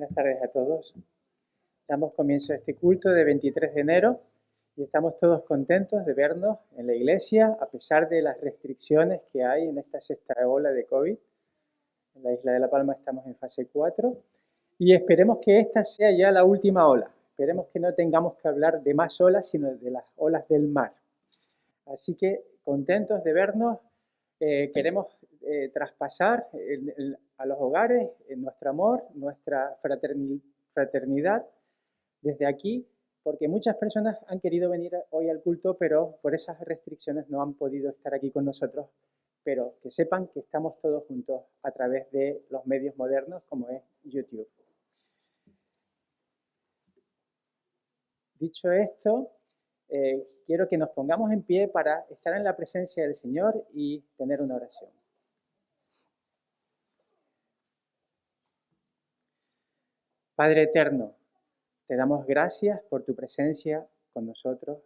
Buenas tardes a todos. Damos comienzo a este culto de 23 de enero y estamos todos contentos de vernos en la iglesia a pesar de las restricciones que hay en esta sexta ola de COVID. En la isla de La Palma estamos en fase 4 y esperemos que esta sea ya la última ola. Esperemos que no tengamos que hablar de más olas, sino de las olas del mar. Así que contentos de vernos, queremos traspasar a los hogares nuestro amor, nuestra fraternidad desde aquí, porque muchas personas han querido venir hoy al culto, pero por esas restricciones no han podido estar aquí con nosotros, pero que sepan que estamos todos juntos a través de los medios modernos como es YouTube. Dicho esto, quiero que nos pongamos en pie para estar en la presencia del Señor y tener una oración. Padre eterno, te damos gracias por tu presencia con nosotros.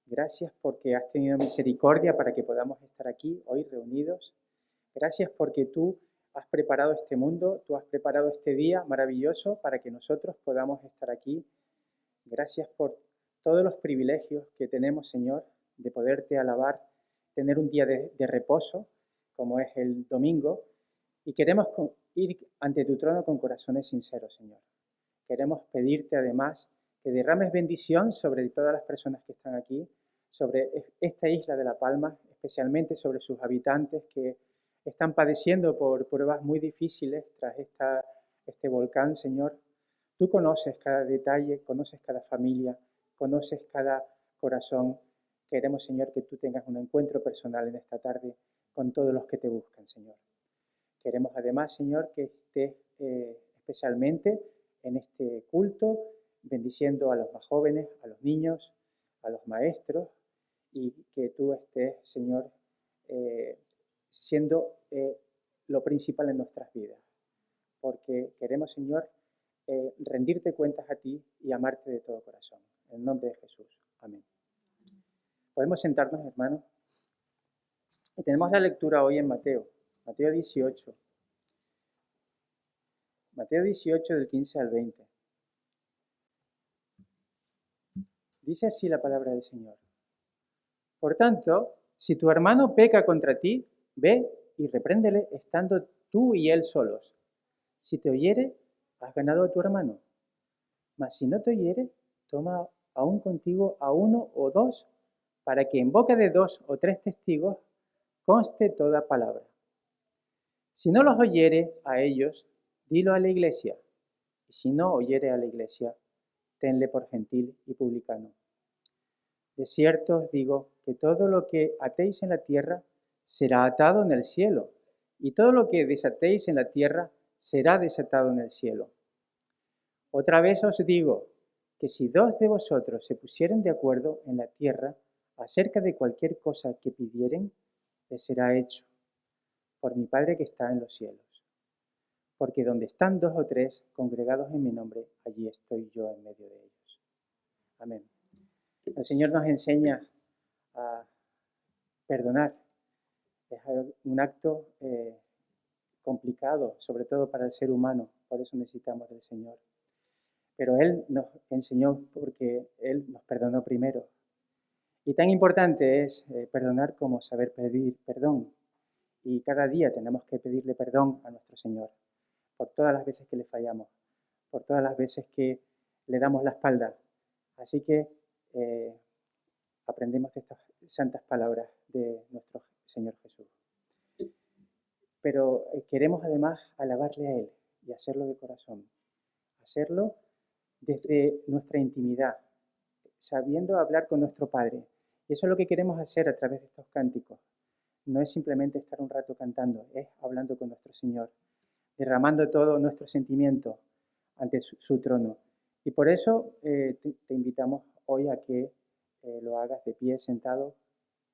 Gracias porque has tenido misericordia para que podamos estar aquí hoy reunidos. Gracias porque tú has preparado este mundo, tú has preparado este día maravilloso para que nosotros podamos estar aquí. Gracias por todos los privilegios que tenemos, Señor, de poderte alabar, tener un día de reposo, como es el domingo, y queremos ir ante tu trono con corazones sinceros, Señor. Queremos pedirte además que derrames bendición sobre todas las personas que están aquí, sobre esta isla de La Palma, especialmente sobre sus habitantes que están padeciendo por pruebas muy difíciles tras este volcán, Señor. Tú conoces cada detalle, conoces cada familia, conoces cada corazón. Queremos, Señor, que tú tengas un encuentro personal en esta tarde con todos los que te buscan, Señor. Queremos además, Señor, que estés especialmente en este culto, bendiciendo a los más jóvenes, a los niños, a los maestros, y que tú estés, Señor, siendo lo principal en nuestras vidas. Porque queremos, Señor, rendirte cuentas a ti y amarte de todo corazón. En el nombre de Jesús. Amén. Podemos sentarnos, hermanos. Y tenemos la lectura hoy en Mateo 18. Mateo 18 del 15 al 20. Dice así la palabra del Señor. Por tanto, si tu hermano peca contra ti, ve y repréndele estando tú y él solos. Si te oyere, has ganado a tu hermano. Mas si no te oyere, toma aún contigo a uno o dos, para que en boca de 2 o 3 testigos conste toda palabra. Si no los oyere a ellos, dilo a la iglesia, y si no oyere a la iglesia, tenle por gentil y publicano. De cierto os digo que todo lo que atéis en la tierra será atado en el cielo, y todo lo que desatéis en la tierra será desatado en el cielo. Otra vez os digo que si 2 de vosotros se pusieren de acuerdo en la tierra acerca de cualquier cosa que pidieren, les será hecho por mi Padre que está en los cielos. Porque donde están 2 o 3 congregados en mi nombre, allí estoy yo en medio de ellos. Amén. El Señor nos enseña a perdonar. Es un acto complicado, sobre todo para el ser humano, por eso necesitamos del Señor. Pero Él nos enseñó porque Él nos perdonó primero. Y tan importante es perdonar como saber pedir perdón. Y cada día tenemos que pedirle perdón a nuestro Señor por todas las veces que le fallamos, por todas las veces que le damos la espalda. Así que aprendemos de estas santas palabras de nuestro Señor Jesús. Pero queremos además alabarle a Él y hacerlo de corazón. Hacerlo desde nuestra intimidad, sabiendo hablar con nuestro Padre. Y eso es lo que queremos hacer a través de estos cánticos. No es simplemente estar un rato cantando, es hablando con nuestro Señor, derramando todo nuestro sentimiento ante su trono. Y por eso te invitamos hoy a que lo hagas de pie, sentado,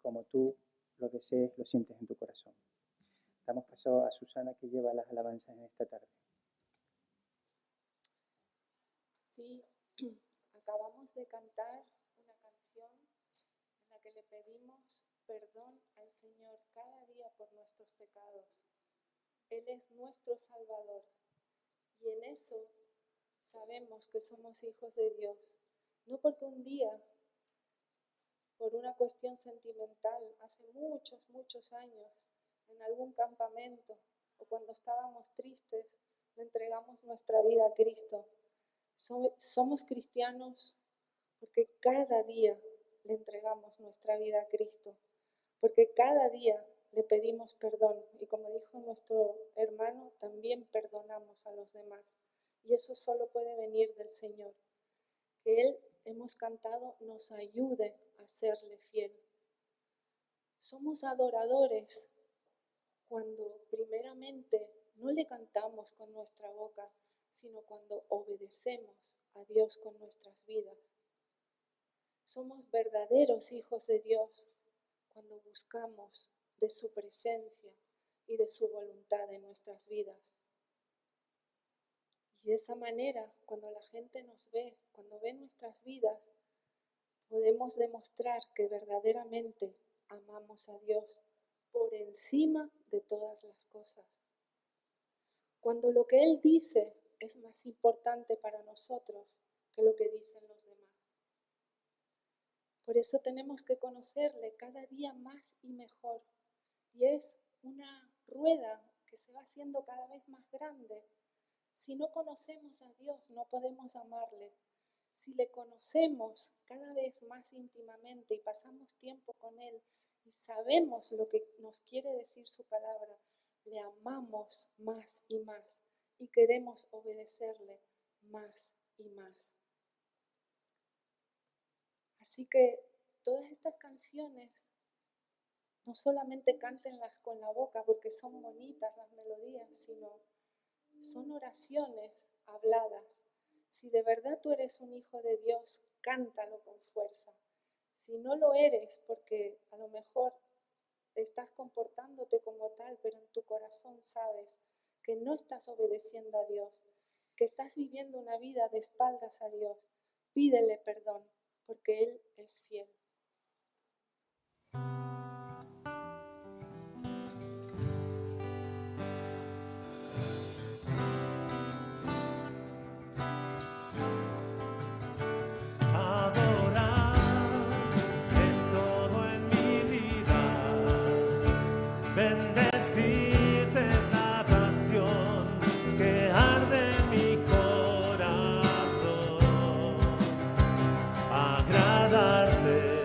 como tú lo desees, lo sientes en tu corazón. Damos paso a Susana, que lleva las alabanzas en esta tarde. Sí, acabamos de cantar una canción en la que le pedimos perdón al Señor cada día por nuestros pecados. Él es nuestro Salvador y en eso sabemos que somos hijos de Dios. No porque un día, por una cuestión sentimental, hace muchos, muchos años, en algún campamento o cuando estábamos tristes, le entregamos nuestra vida a Cristo. Somos cristianos porque cada día le entregamos nuestra vida a Cristo, porque cada día le pedimos perdón y como dijo nuestro hermano, también perdonamos a los demás. Y eso solo puede venir del Señor. Que Él, hemos cantado, nos ayude a serle fiel. Somos adoradores cuando primeramente no le cantamos con nuestra boca, sino cuando obedecemos a Dios con nuestras vidas. Somos verdaderos hijos de Dios cuando buscamos de su presencia y de su voluntad en nuestras vidas. Y de esa manera, cuando la gente nos ve, cuando ve nuestras vidas, podemos demostrar que verdaderamente amamos a Dios por encima de todas las cosas. Cuando lo que Él dice es más importante para nosotros que lo que dicen los demás. Por eso tenemos que conocerle cada día más y mejor. Y es una rueda que se va haciendo cada vez más grande. Si no conocemos a Dios, no podemos amarle. Si le conocemos cada vez más íntimamente y pasamos tiempo con Él y sabemos lo que nos quiere decir su palabra, le amamos más y más y queremos obedecerle más y más. Así que todas estas canciones, no solamente cántenlas con la boca porque son bonitas las melodías, sino son oraciones habladas. Si de verdad tú eres un hijo de Dios, cántalo con fuerza. Si no lo eres, porque a lo mejor estás comportándote como tal, pero en tu corazón sabes que no estás obedeciendo a Dios, que estás viviendo una vida de espaldas a Dios, pídele perdón, porque Él es fiel. Bendecirte es la pasión que arde en mi corazón, agradarte.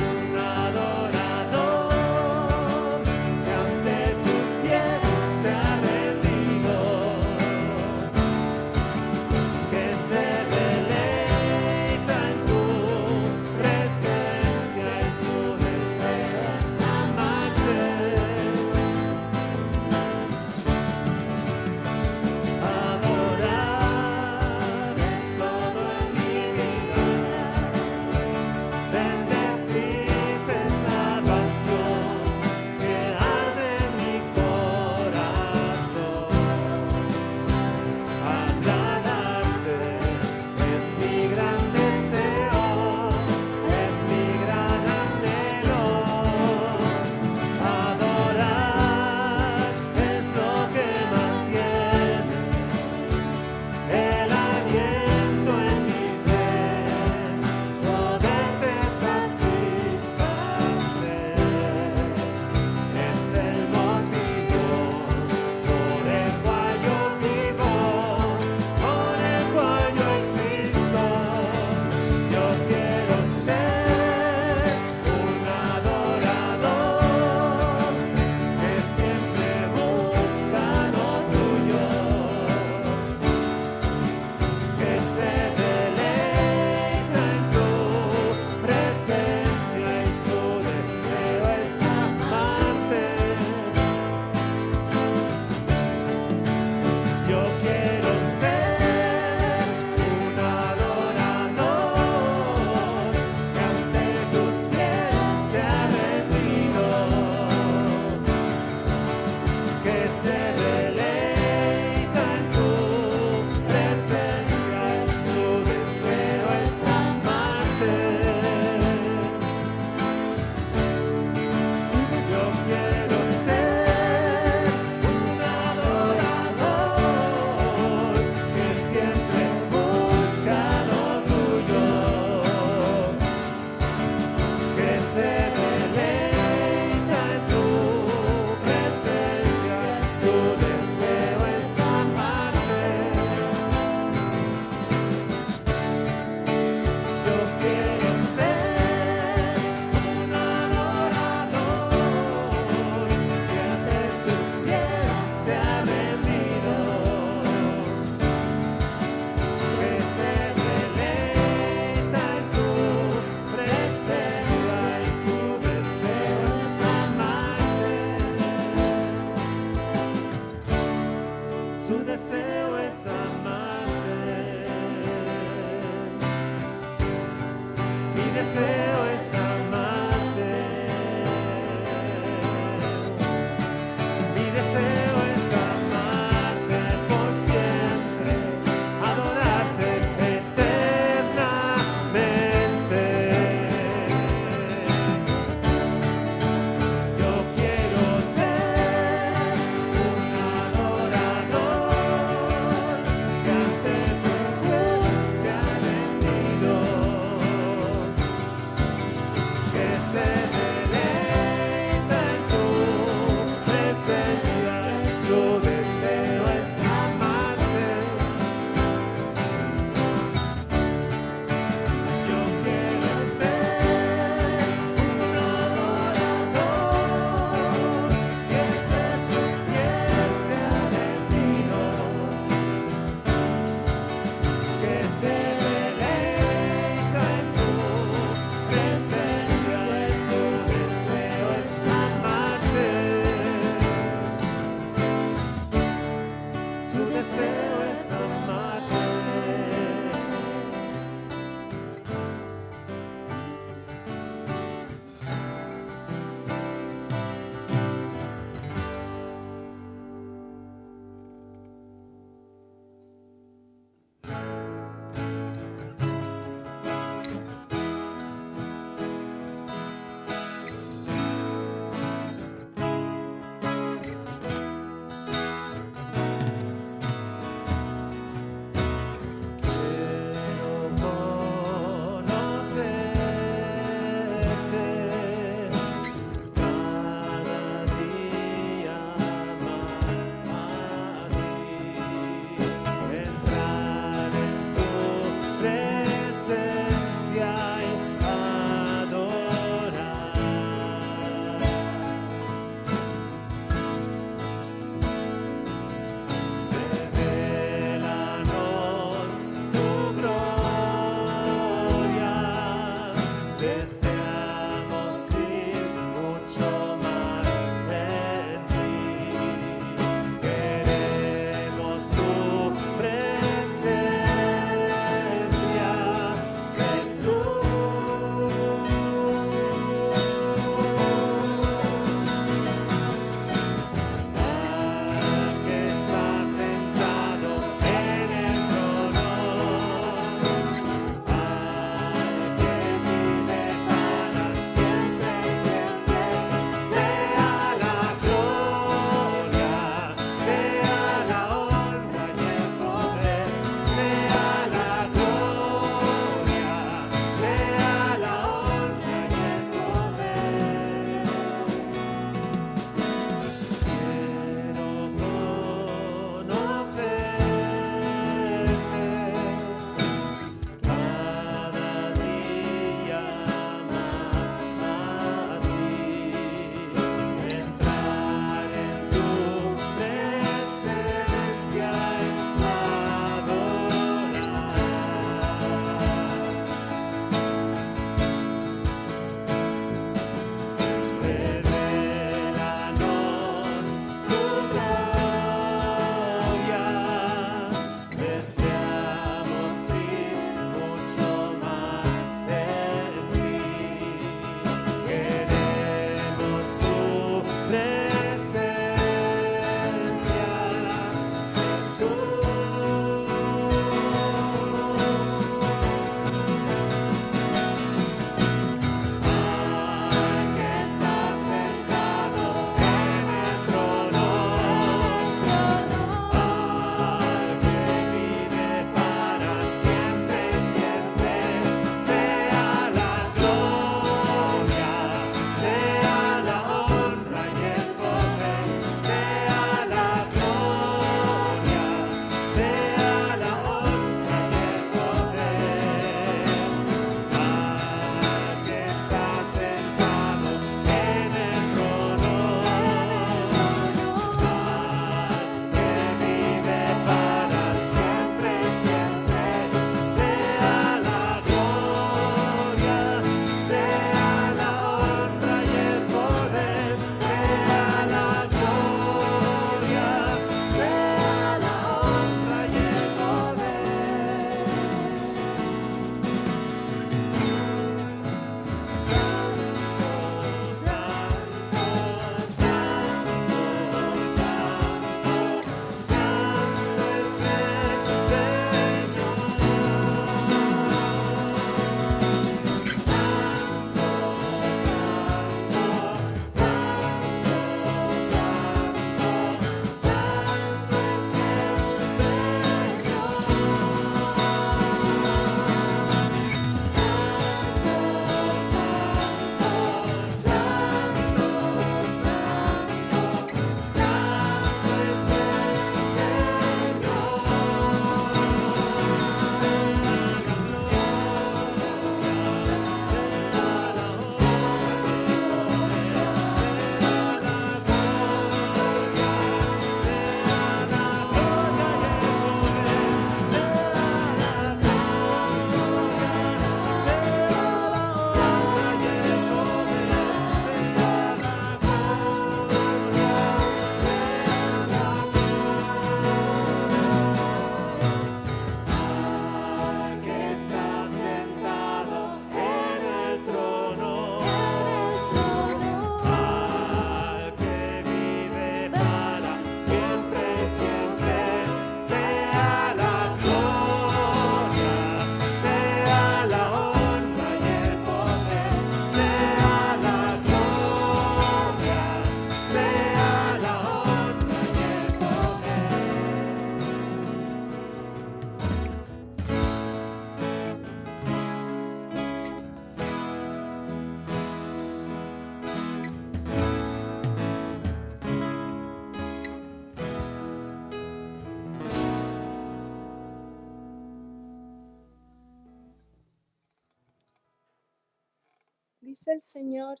Dice el Señor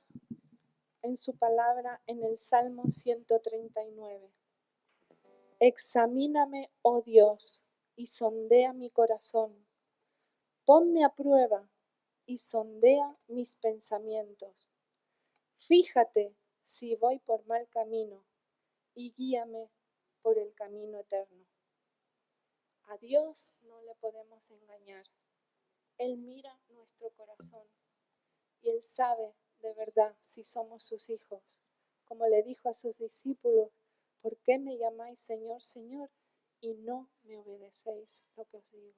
en su palabra en el Salmo 139. Examíname, oh Dios, y sondea mi corazón. Ponme a prueba y sondea mis pensamientos. Fíjate si voy por mal camino y guíame por el camino eterno. A Dios no le podemos engañar. Él mira nuestro corazón y Él sabe de verdad si somos sus hijos. Como le dijo a sus discípulos, ¿por qué me llamáis Señor, Señor, y no me obedecéis lo que os digo?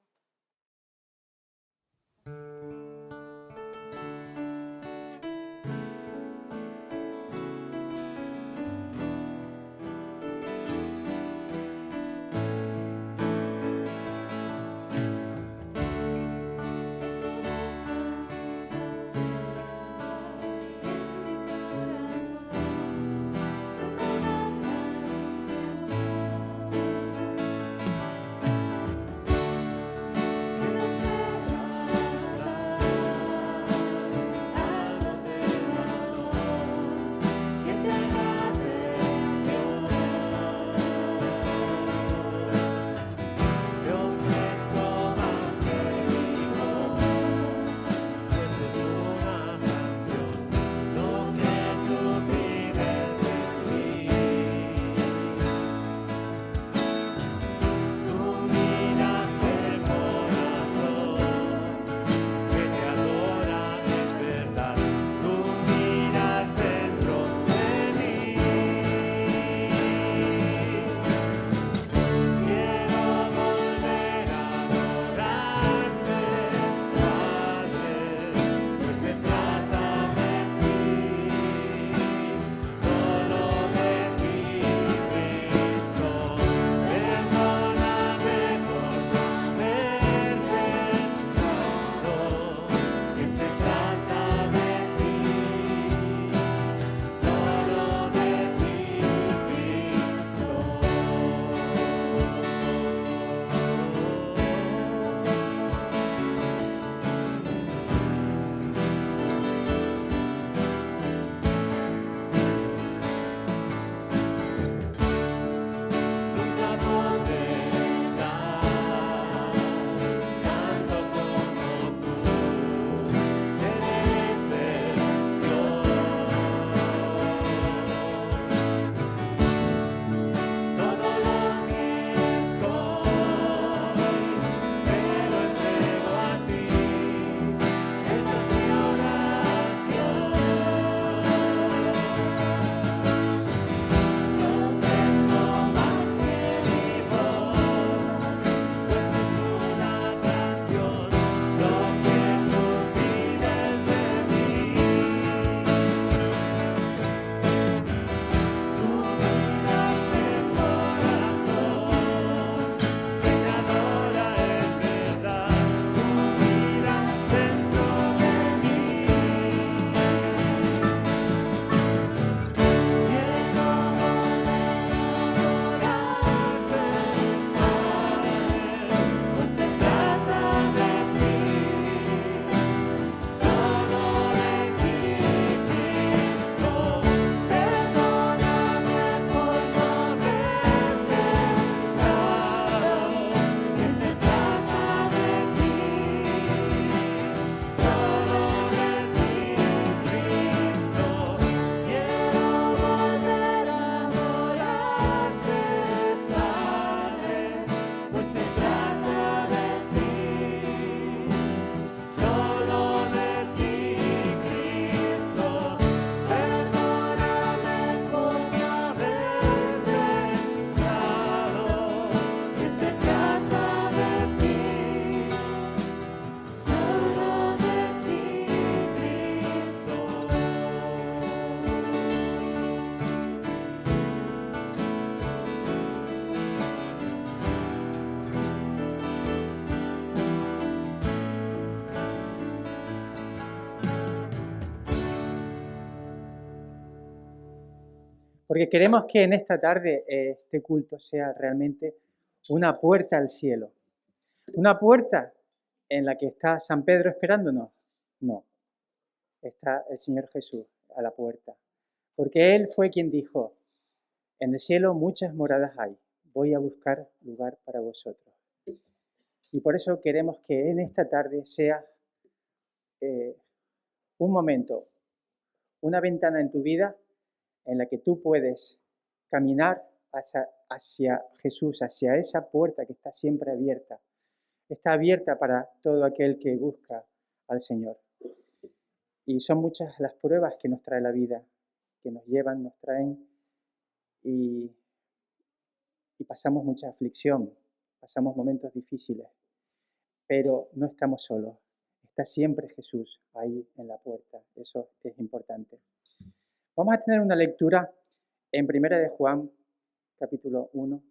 Porque queremos que en esta tarde este culto sea realmente una puerta al cielo. ¿Una puerta en la que está San Pedro esperándonos? No. está el Señor Jesús a la puerta. Porque Él fue quien dijo, en el cielo muchas moradas hay, voy a buscar lugar para vosotros. Y por eso queremos que en esta tarde sea un momento, una ventana en tu vida en la que tú puedes caminar hacia Jesús, hacia esa puerta que está siempre abierta. Está abierta para todo aquel que busca al Señor. Y son muchas las pruebas que nos trae la vida, que nos llevan, nos traen y pasamos mucha aflicción, pasamos momentos difíciles, pero no estamos solos. Está siempre Jesús ahí en la puerta. Eso es importante. Vamos a tener una lectura en 1 de Juan, capítulo 1,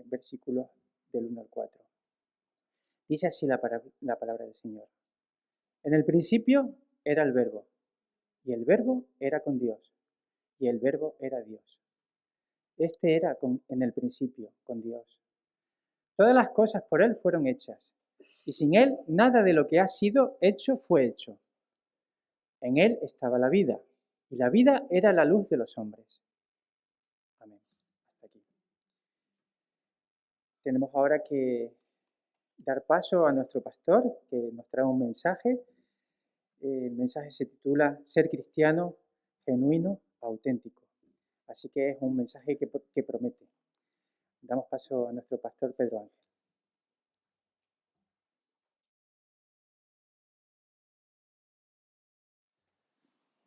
versículos del 1 al 4. Dice así la palabra del Señor. En el principio era el Verbo, y el Verbo era con Dios, y el Verbo era Dios. Este era en el principio con Dios. Todas las cosas por Él fueron hechas, y sin Él nada de lo que ha sido hecho fue hecho. En Él estaba la vida, y la vida era la luz de los hombres. Amén. Hasta aquí. Tenemos ahora que dar paso a nuestro pastor, que nos trae un mensaje. El mensaje se titula Ser cristiano, genuino, auténtico. Así que es un mensaje que promete. Damos paso a nuestro pastor Pedro Ángel.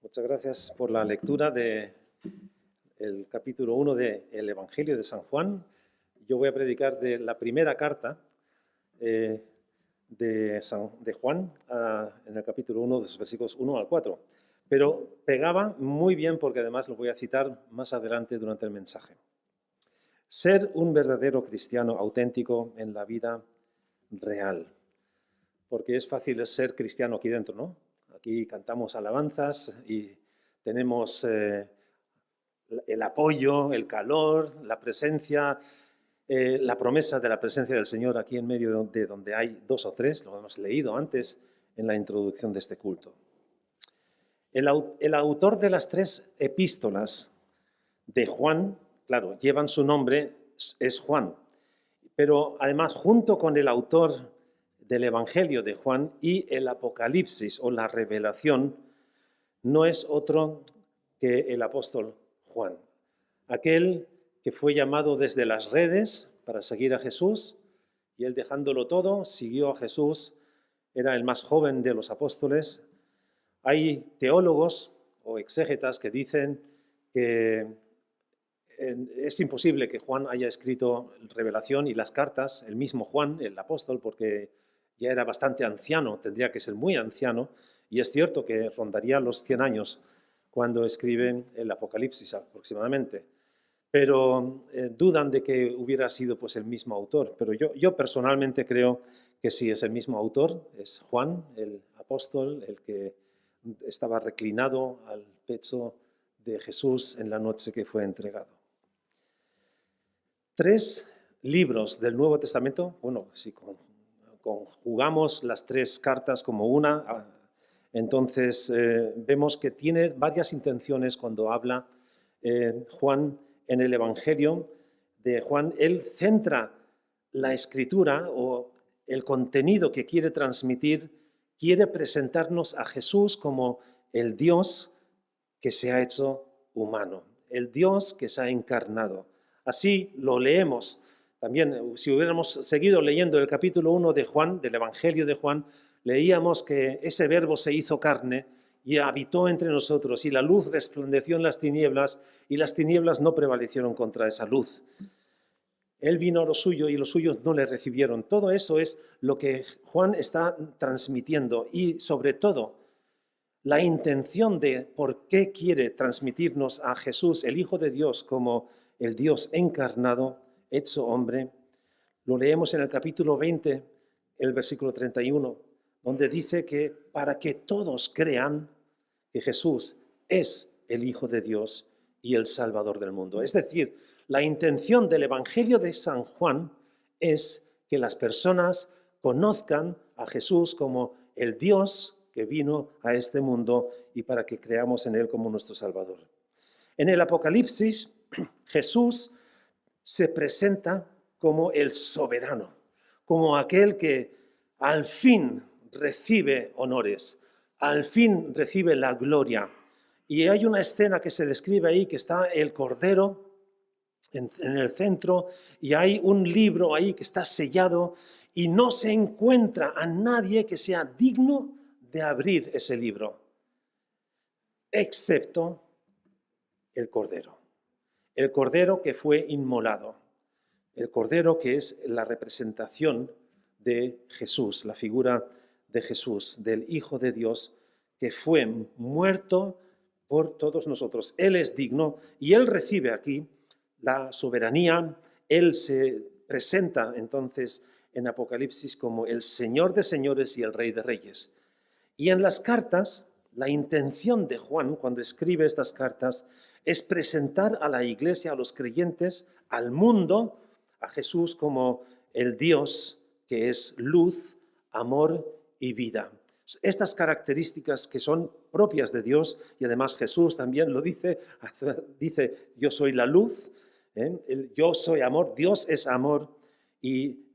Muchas gracias por la lectura del capítulo 1 del Evangelio de San Juan. Yo voy a predicar de la primera carta de Juan en el capítulo 1, de los versículos 1 al 4. Pero pegaba muy bien porque además lo voy a citar más adelante durante el mensaje. Ser un verdadero cristiano auténtico en la vida real. Porque es fácil ser cristiano aquí dentro, ¿no? Aquí cantamos alabanzas y tenemos el apoyo, el calor, la presencia, la promesa de la presencia del Señor aquí en medio de donde hay dos o tres, lo hemos leído antes en la introducción de este culto. El autor de las tres epístolas de Juan, claro, llevan su nombre, es Juan, pero además junto con el autor del Evangelio de Juan y el Apocalipsis o la revelación, no es otro que el apóstol Juan, aquel que fue llamado desde las redes para seguir a Jesús, y él dejándolo todo, siguió a Jesús, era el más joven de los apóstoles. Hay teólogos o exégetas que dicen que es imposible que Juan haya escrito revelación y las cartas, el mismo Juan, el apóstol, porque ya era bastante anciano, tendría que ser muy anciano, y es cierto que rondaría los 100 años cuando escribe el Apocalipsis aproximadamente. Pero dudan de que hubiera sido pues, el mismo autor. Pero yo personalmente creo que sí es el mismo autor, es Juan, el apóstol, el que estaba reclinado al pecho de Jesús en la noche que fue entregado. 3 libros del Nuevo Testamento, bueno, si conjugamos las 3 cartas como una, entonces vemos que tiene varias intenciones cuando habla Juan en el Evangelio de Juan. Él centra la escritura o el contenido que quiere transmitir, quiere presentarnos a Jesús como el Dios que se ha hecho humano, el Dios que se ha encarnado. Así lo leemos. También, si hubiéramos seguido leyendo el capítulo 1 de Juan, del Evangelio de Juan, leíamos que ese verbo se hizo carne y habitó entre nosotros, y la luz resplandeció en las tinieblas, y las tinieblas no prevalecieron contra esa luz. Él vino a lo suyo y los suyos no le recibieron. Todo eso es lo que Juan está transmitiendo, y sobre todo la intención de por qué quiere transmitirnos a Jesús, el Hijo de Dios, como el Dios encarnado, hecho hombre. Lo leemos en el capítulo 20, el versículo 31, donde dice que para que todos crean que Jesús es el Hijo de Dios y el Salvador del mundo. Es decir, la intención del Evangelio de San Juan es que las personas conozcan a Jesús como el Dios que vino a este mundo y para que creamos en Él como nuestro Salvador. En el Apocalipsis, Jesús se presenta como el soberano, como aquel que al fin recibe honores, al fin recibe la gloria. Y hay una escena que se describe ahí, que está el Cordero en el centro, y hay un libro ahí que está sellado, y no se encuentra a nadie que sea digno de abrir ese libro, excepto el Cordero que fue inmolado, el Cordero que es la representación de Jesús, la figura de Jesús, del Hijo de Dios, que fue muerto por todos nosotros. Él es digno y Él recibe aquí la soberanía. Él se presenta entonces en Apocalipsis como el Señor de señores y el Rey de reyes. Y en las cartas, la intención de Juan, cuando escribe estas cartas, es presentar a la iglesia, a los creyentes, al mundo, a Jesús como el Dios que es luz, amor y vida. Estas características que son propias de Dios, y además Jesús también lo dice yo soy la luz, yo soy amor, Dios es amor y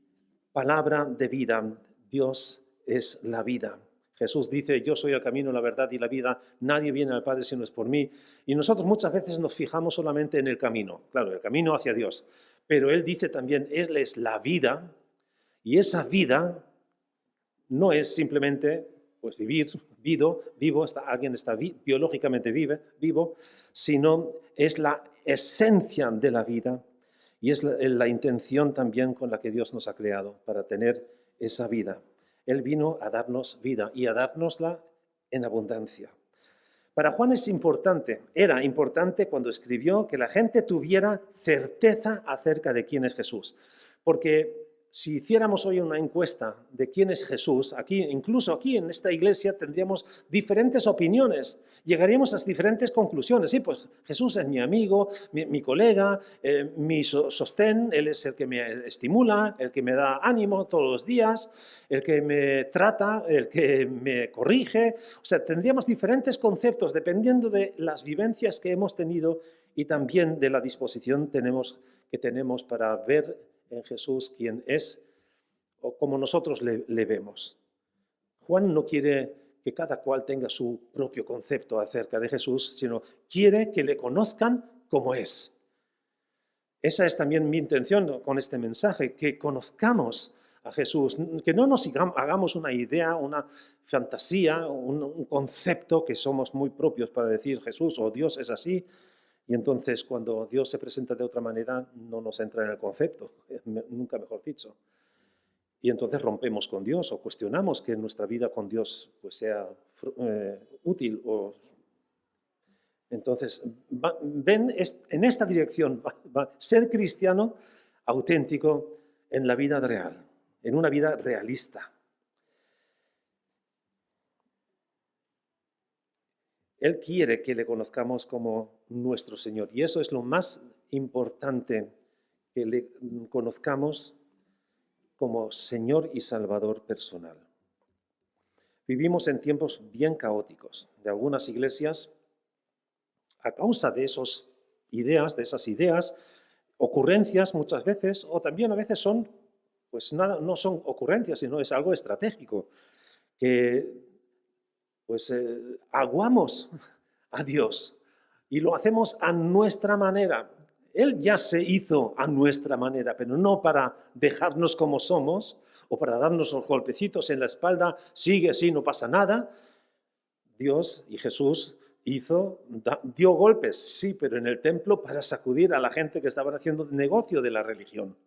palabra de vida, Dios es la vida. Jesús dice, yo soy el camino, la verdad y la vida, nadie viene al Padre si no es por mí. Y nosotros muchas veces nos fijamos solamente en el camino, claro, el camino hacia Dios. Pero Él dice también, Él es la vida, y esa vida no es simplemente pues, vivir, vivo, alguien está biológicamente vivo, sino es la esencia de la vida, y es la intención también con la que Dios nos ha creado, para tener esa vida. Él vino a darnos vida y a dárnosla en abundancia. Para Juan era importante cuando escribió que la gente tuviera certeza acerca de quién es Jesús. Porque si hiciéramos hoy una encuesta de quién es Jesús, incluso aquí en esta iglesia tendríamos diferentes opiniones, llegaríamos a diferentes conclusiones. Sí, pues Jesús es mi amigo, mi colega, mi sostén, Él es el que me estimula, el que me da ánimo todos los días, el que me trata, el que me corrige. O sea, tendríamos diferentes conceptos dependiendo de las vivencias que hemos tenido y también de la disposición que tenemos para ver en Jesús quién es o como nosotros le vemos. Juan no quiere que cada cual tenga su propio concepto acerca de Jesús, sino quiere que le conozcan como es. Esa es también mi intención con este mensaje, que conozcamos a Jesús, que no nos hagamos una idea, una fantasía, un concepto que somos muy propios para decir Jesús o Dios es así, y entonces cuando Dios se presenta de otra manera no nos entra en el concepto, nunca mejor dicho. Y entonces rompemos con Dios o cuestionamos que nuestra vida con Dios pues, sea útil. Entonces, ven en esta dirección, va ser cristiano auténtico en la vida real, en una vida realista. Él quiere que le conozcamos como nuestro Señor, y eso es lo más importante, que le conozcamos como Señor y Salvador personal. Vivimos en tiempos bien caóticos de algunas iglesias a causa de esas ideas, ocurrencias muchas veces, o también a veces son, pues nada, no son ocurrencias, sino es algo estratégico, que pues aguamos a Dios y lo hacemos a nuestra manera. Él ya se hizo a nuestra manera, pero no para dejarnos como somos o para darnos los golpecitos en la espalda, sigue así, no pasa nada. Dios y Jesús dio golpes, sí, pero en el templo para sacudir a la gente que estaba haciendo negocio de la religión.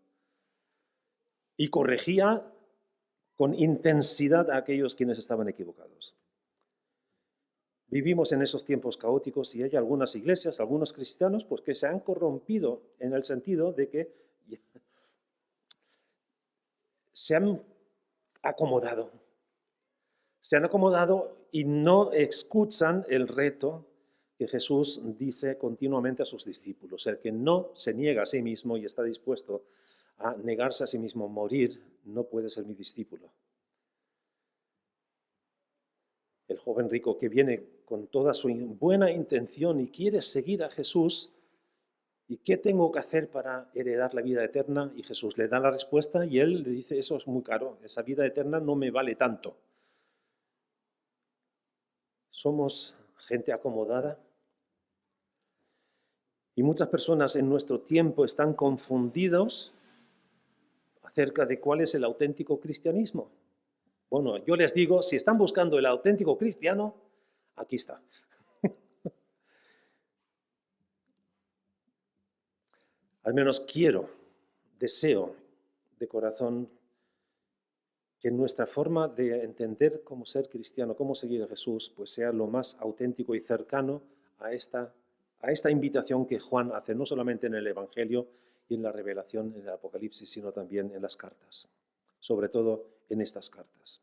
Y corregía con intensidad a aquellos quienes estaban equivocados. Vivimos en esos tiempos caóticos y hay algunas iglesias, algunos cristianos, pues que se han corrompido en el sentido de que se han acomodado y no escuchan el reto que Jesús dice continuamente a sus discípulos. El que no se niega a sí mismo y está dispuesto a negarse a sí mismo, morir, no puede ser mi discípulo. joven rico que viene con toda su buena intención y quiere seguir a Jesús. ¿Y qué tengo que hacer para heredar la vida eterna? Y Jesús le da la respuesta y él le dice, eso es muy caro, esa vida eterna no me vale tanto. Somos gente acomodada y muchas personas en nuestro tiempo están confundidos acerca de cuál es el auténtico cristianismo. Bueno, yo les digo, si están buscando el auténtico cristiano, aquí está. Al menos deseo de corazón que nuestra forma de entender cómo ser cristiano, cómo seguir a Jesús, pues sea lo más auténtico y cercano a esta invitación que Juan hace, no solamente en el Evangelio y en la revelación en el Apocalipsis, sino también en las cartas, sobre todo en estas cartas.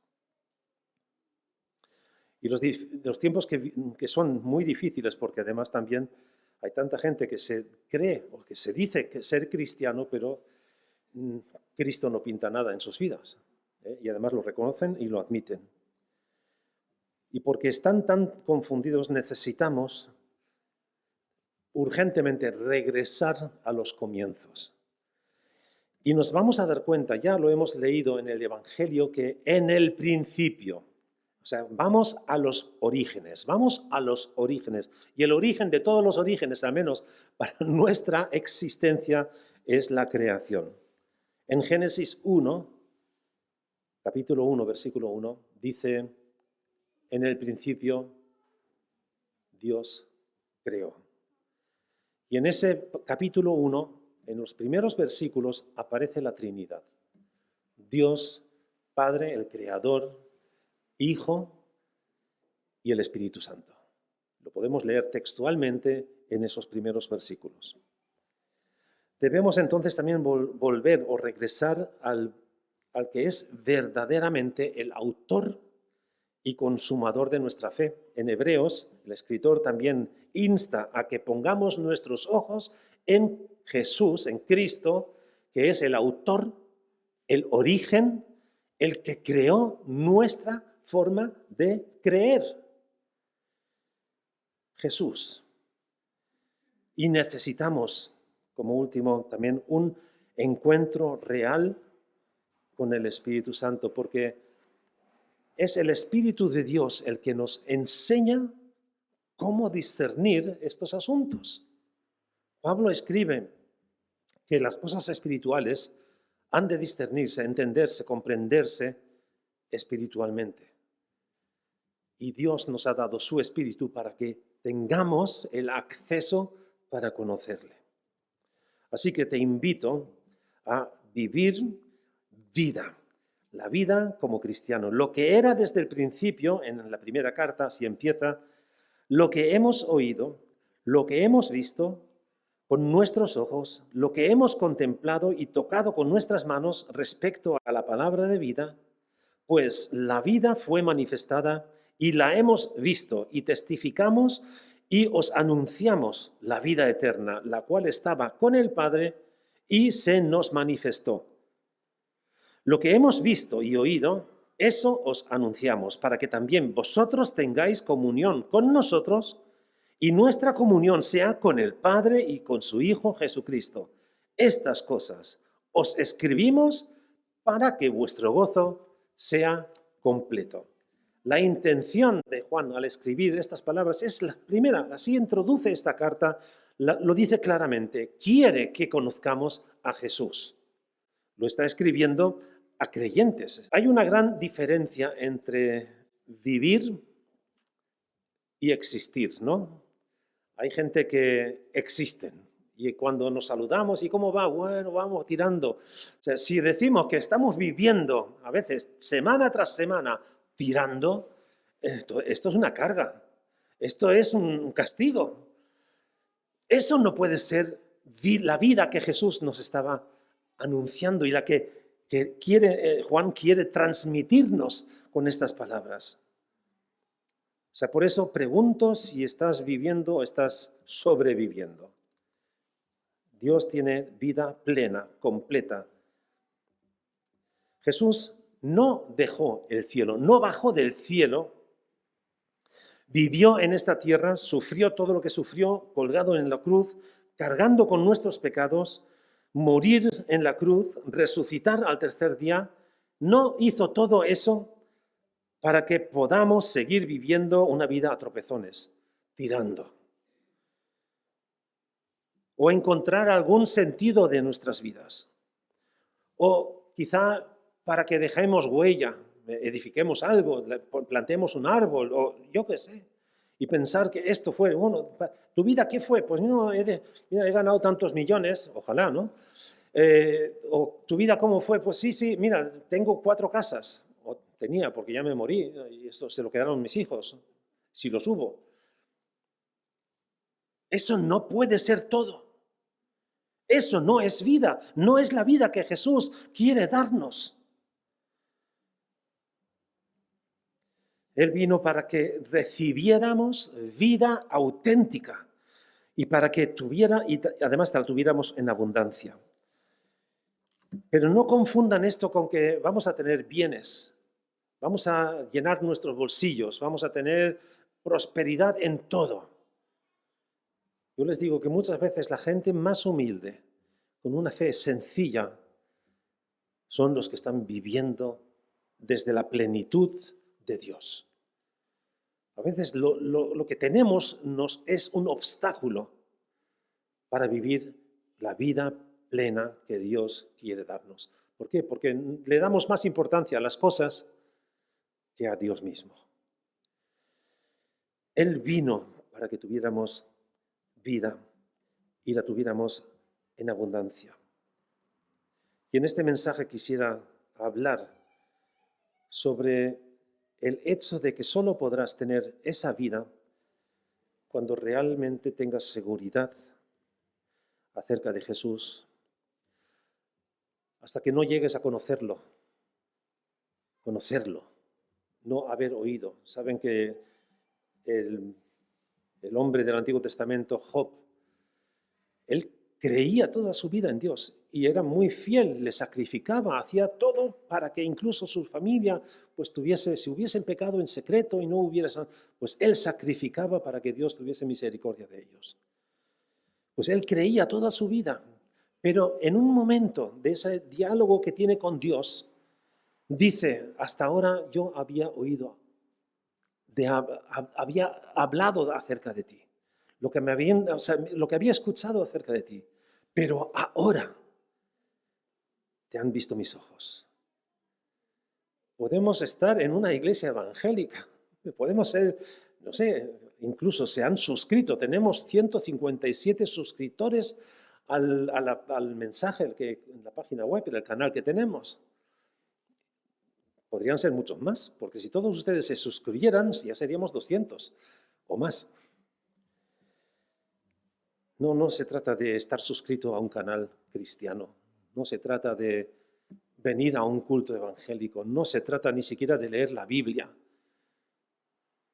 Y los tiempos que son muy difíciles, porque además también hay tanta gente que se cree o que se dice que ser cristiano, pero Cristo no pinta nada en sus vidas. Y además lo reconocen y lo admiten. Y porque están tan confundidos, necesitamos urgentemente regresar a los comienzos. Y nos vamos a dar cuenta, ya lo hemos leído en el Evangelio, que en el principio, o sea, vamos a los orígenes. Y el origen de todos los orígenes, al menos para nuestra existencia, es la creación. En Génesis 1, capítulo 1, versículo 1, dice, en el principio Dios creó. Y en ese capítulo 1, en los primeros versículos, aparece la Trinidad. Dios, Padre, el Creador, Hijo y el Espíritu Santo. Lo podemos leer textualmente en esos primeros versículos. Debemos entonces también volver o regresar al que es verdaderamente el autor y consumador de nuestra fe. En Hebreos, el escritor también insta a que pongamos nuestros ojos en Jesús, en Cristo, que es el autor, el origen, el que creó nuestra forma de creer. Jesús. Y necesitamos, como último, también un encuentro real con el Espíritu Santo, porque es el Espíritu de Dios el que nos enseña cómo discernir estos asuntos. Pablo escribe que las cosas espirituales han de discernirse, entenderse, comprenderse espiritualmente. Y Dios nos ha dado su Espíritu para que tengamos el acceso para conocerle. Así que te invito a vivir vida, la vida como cristiano. Lo que era desde el principio, en la primera carta, si empieza, lo que hemos oído, lo que hemos visto con nuestros ojos, lo que hemos contemplado y tocado con nuestras manos respecto a la palabra de vida, pues la vida fue manifestada y la hemos visto y testificamos y os anunciamos la vida eterna, la cual estaba con el Padre y se nos manifestó. Lo que hemos visto y oído, eso os anunciamos, para que también vosotros tengáis comunión con nosotros y nuestra comunión sea con el Padre y con su Hijo Jesucristo. Estas cosas os escribimos para que vuestro gozo sea completo. La intención de Juan al escribir estas palabras es la primera, así introduce esta carta, lo dice claramente, quiere que conozcamos a Jesús. Lo está escribiendo a creyentes. Hay una gran diferencia entre vivir y existir, ¿no? Hay gente que existen y cuando nos saludamos, ¿y cómo va? Bueno, vamos tirando. O sea, si decimos que estamos viviendo, a veces, semana tras semana, tirando, esto es una carga, esto es un castigo. Eso no puede ser la vida que Jesús nos estaba anunciando y la que Juan quiere transmitirnos con estas palabras. O sea, por eso pregunto si estás viviendo o estás sobreviviendo. Dios tiene vida plena, completa. Jesús no dejó el cielo, no bajó del cielo Vivió en esta tierra, sufrió todo lo que sufrió, colgado en la cruz, cargando con nuestros pecados, morir en la cruz, resucitar al tercer día. No hizo todo eso para que podamos seguir viviendo una vida a tropezones, tirando. O encontrar algún sentido de nuestras vidas. O quizá para que dejemos huella, edifiquemos algo, plantemos un árbol, o yo qué sé. Y pensar que esto fue, bueno, ¿tu vida qué fue? Pues no, mira, he ganado tantos millones, ojalá, ¿no? O tu vida cómo fue, pues sí, mira, tengo 4 casas, o tenía porque ya me morí, y esto se lo quedaron mis hijos, si los hubo. Eso no puede ser todo. Eso no es vida, no es la vida que Jesús quiere darnos. Él vino para que recibiéramos vida auténtica y para que además la tuviéramos en abundancia. Pero no confundan esto con que vamos a tener bienes, vamos a llenar nuestros bolsillos, vamos a tener prosperidad en todo. Yo les digo que muchas veces la gente más humilde, con una fe sencilla, son los que están viviendo desde la plenitud de Dios. A veces lo que tenemos nos es un obstáculo para vivir la vida plena que Dios quiere darnos. ¿Por qué? Porque le damos más importancia a las cosas que a Dios mismo. Él vino para que tuviéramos vida y la tuviéramos en abundancia. Y en este mensaje quisiera hablar sobre el hecho de que solo podrás tener esa vida cuando realmente tengas seguridad acerca de Jesús, hasta que no llegues a conocerlo, no haber oído. Saben que el hombre del Antiguo Testamento, Job, él creía toda su vida en Dios y era muy fiel, le sacrificaba, hacía todo para que incluso su familia pues si hubiesen pecado en secreto y no hubiera, pues él sacrificaba para que Dios tuviese misericordia de ellos. Pues él creía toda su vida, pero en un momento de ese diálogo que tiene con Dios, dice, hasta ahora yo había hablado acerca de ti, lo que había escuchado acerca de ti, pero ahora te han visto mis ojos. Podemos estar en una iglesia evangélica, podemos ser, no sé, incluso se han suscrito, tenemos 157 suscriptores al mensaje en la página web, en el canal que tenemos. Podrían ser muchos más, porque si todos ustedes se suscribieran, ya seríamos 200 o más. No se trata de estar suscrito a un canal cristiano, no se trata de venir a un culto evangélico, no se trata ni siquiera de leer la Biblia.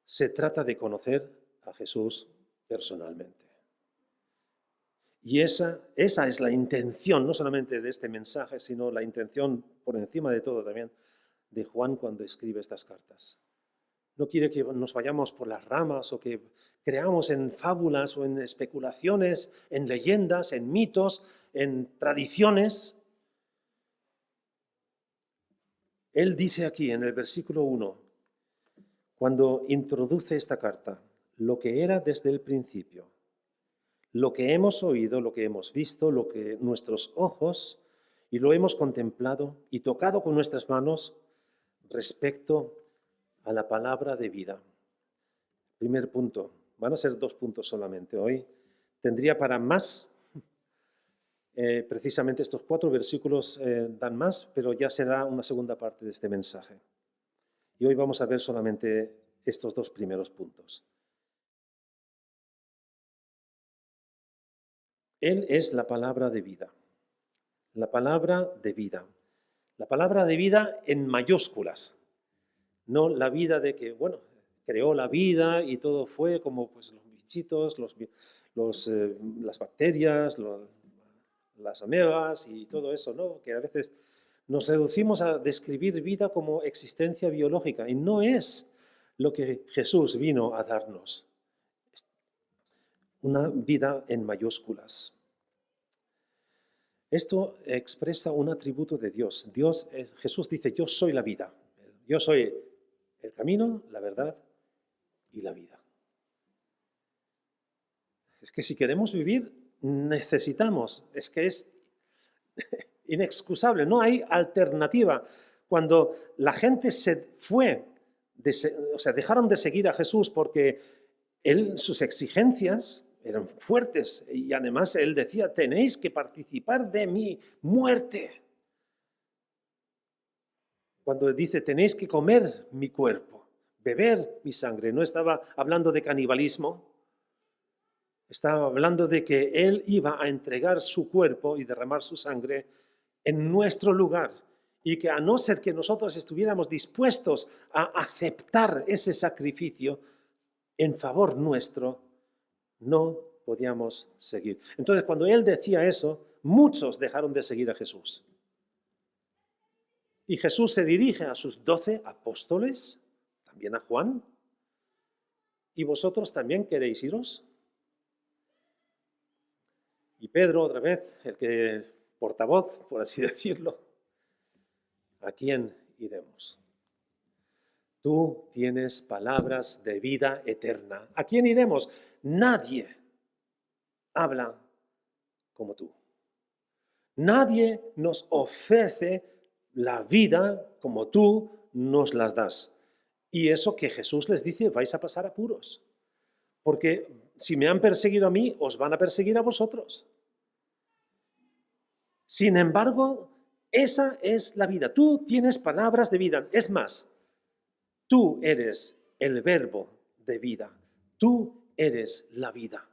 Se trata de conocer a Jesús personalmente. Y esa es la intención, no solamente de este mensaje, sino la intención por encima de todo también de Juan cuando escribe estas cartas. No quiere que nos vayamos por las ramas o que creamos en fábulas o en especulaciones, en leyendas, en mitos, en tradiciones. Él dice aquí en el versículo 1, cuando introduce esta carta, lo que era desde el principio, lo que hemos oído, lo que hemos visto, lo que nuestros ojos y lo hemos contemplado y tocado con nuestras manos respecto a la palabra de vida. Primer punto, van a ser 2 puntos solamente hoy. Tendría para más, precisamente estos 4 versículos dan más, pero ya será una segunda parte de este mensaje. Y hoy vamos a ver solamente estos 2 primeros puntos. Él es la palabra de vida. La palabra de vida. La palabra de vida en mayúsculas. No la vida de que, bueno, creó la vida y todo fue como pues, los bichitos, las bacterias, las amebas y todo eso, ¿no? Que a veces nos reducimos a describir vida como existencia biológica y no es lo que Jesús vino a darnos. Una vida en mayúsculas. Esto expresa un atributo de Dios. Jesús dice, yo soy la vida. Yo soy el camino, la verdad y la vida. Es que si queremos vivir, necesitamos. Es que es inexcusable, no hay alternativa. Cuando la gente se fue, dejaron de seguir a Jesús porque sus exigencias eran fuertes y además él decía, tenéis que participar de mi muerte. Cuando dice, tenéis que comer mi cuerpo, beber mi sangre, no estaba hablando de canibalismo, estaba hablando de que él iba a entregar su cuerpo y derramar su sangre en nuestro lugar y que a no ser que nosotros estuviéramos dispuestos a aceptar ese sacrificio en favor nuestro, no podíamos seguir. Entonces, cuando él decía eso, muchos dejaron de seguir a Jesús. Y Jesús se dirige a sus 12 apóstoles, también a Juan. ¿Y vosotros también queréis iros? Y Pedro, otra vez, el portavoz, por así decirlo, ¿a quién iremos? Tú tienes palabras de vida eterna. ¿A quién iremos? Nadie habla como tú. Nadie nos ofrece la vida como tú nos las das. Y eso que Jesús les dice, vais a pasar apuros. Porque si me han perseguido a mí, os van a perseguir a vosotros. Sin embargo, esa es la vida. Tú tienes palabras de vida. Es más, tú eres el verbo de vida. Tú eres la vida.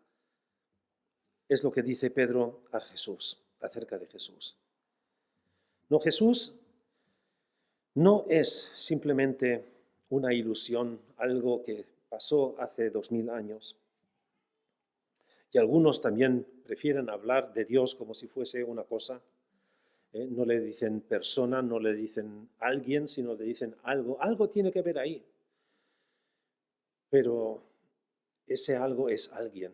Es lo que dice Pedro a Jesús, acerca de Jesús. No, Jesús no es simplemente una ilusión, algo que pasó hace 2000 años. Y algunos también prefieren hablar de Dios como si fuese una cosa. No le dicen persona, no le dicen alguien, sino le dicen algo. Algo tiene que ver ahí. Pero ese algo es alguien.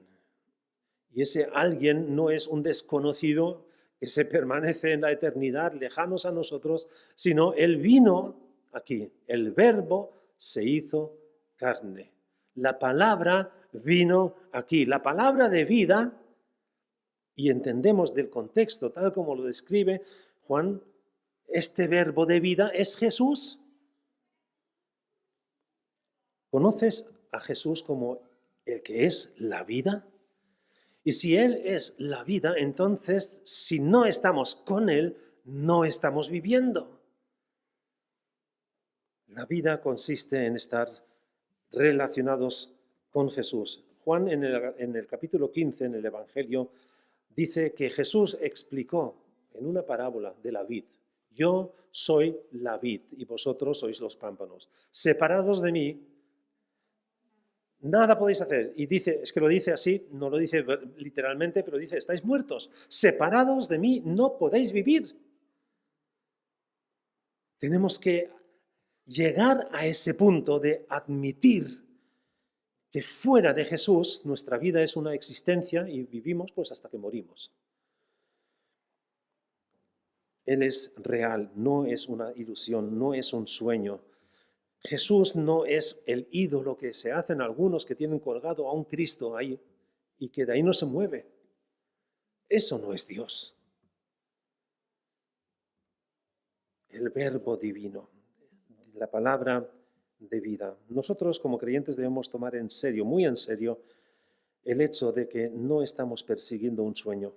Y ese alguien no es un desconocido que se permanece en la eternidad, lejanos a nosotros, sino Él vino aquí. El verbo se hizo carne. La palabra vino aquí. La palabra de vida, y entendemos del contexto tal como lo describe Juan, este verbo de vida es Jesús. ¿Conoces a Jesús como el que es la vida? Y si Él es la vida, entonces, si no estamos con Él, no estamos viviendo. La vida consiste en estar relacionados con Jesús. Juan, en el capítulo 15, en el Evangelio, dice que Jesús explicó en una parábola de la vid. Yo soy la vid y vosotros sois los pámpanos. Separados de mí, nada podéis hacer. Y dice, es que lo dice así, no lo dice literalmente, pero dice, estáis muertos. Separados de mí no podéis vivir. Tenemos que llegar a ese punto de admitir que fuera de Jesús nuestra vida es una existencia y vivimos pues hasta que morimos. Él es real, no es una ilusión, no es un sueño. Jesús no es el ídolo que se hacen algunos que tienen colgado a un Cristo ahí y que de ahí no se mueve. Eso no es Dios. El verbo divino, la palabra de vida. Nosotros como creyentes debemos tomar en serio, muy en serio, el hecho de que no estamos persiguiendo un sueño,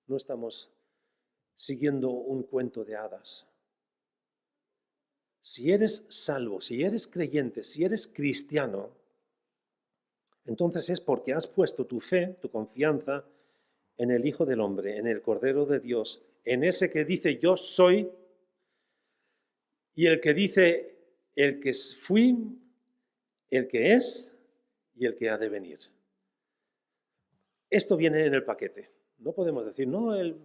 no estamos siguiendo un cuento de hadas. Si eres salvo, si eres creyente, si eres cristiano, entonces es porque has puesto tu fe, tu confianza en el Hijo del Hombre, en el Cordero de Dios, en ese que dice yo soy y el que dice el que fui, el que es y el que ha de venir. Esto viene en el paquete. No podemos decir, no, el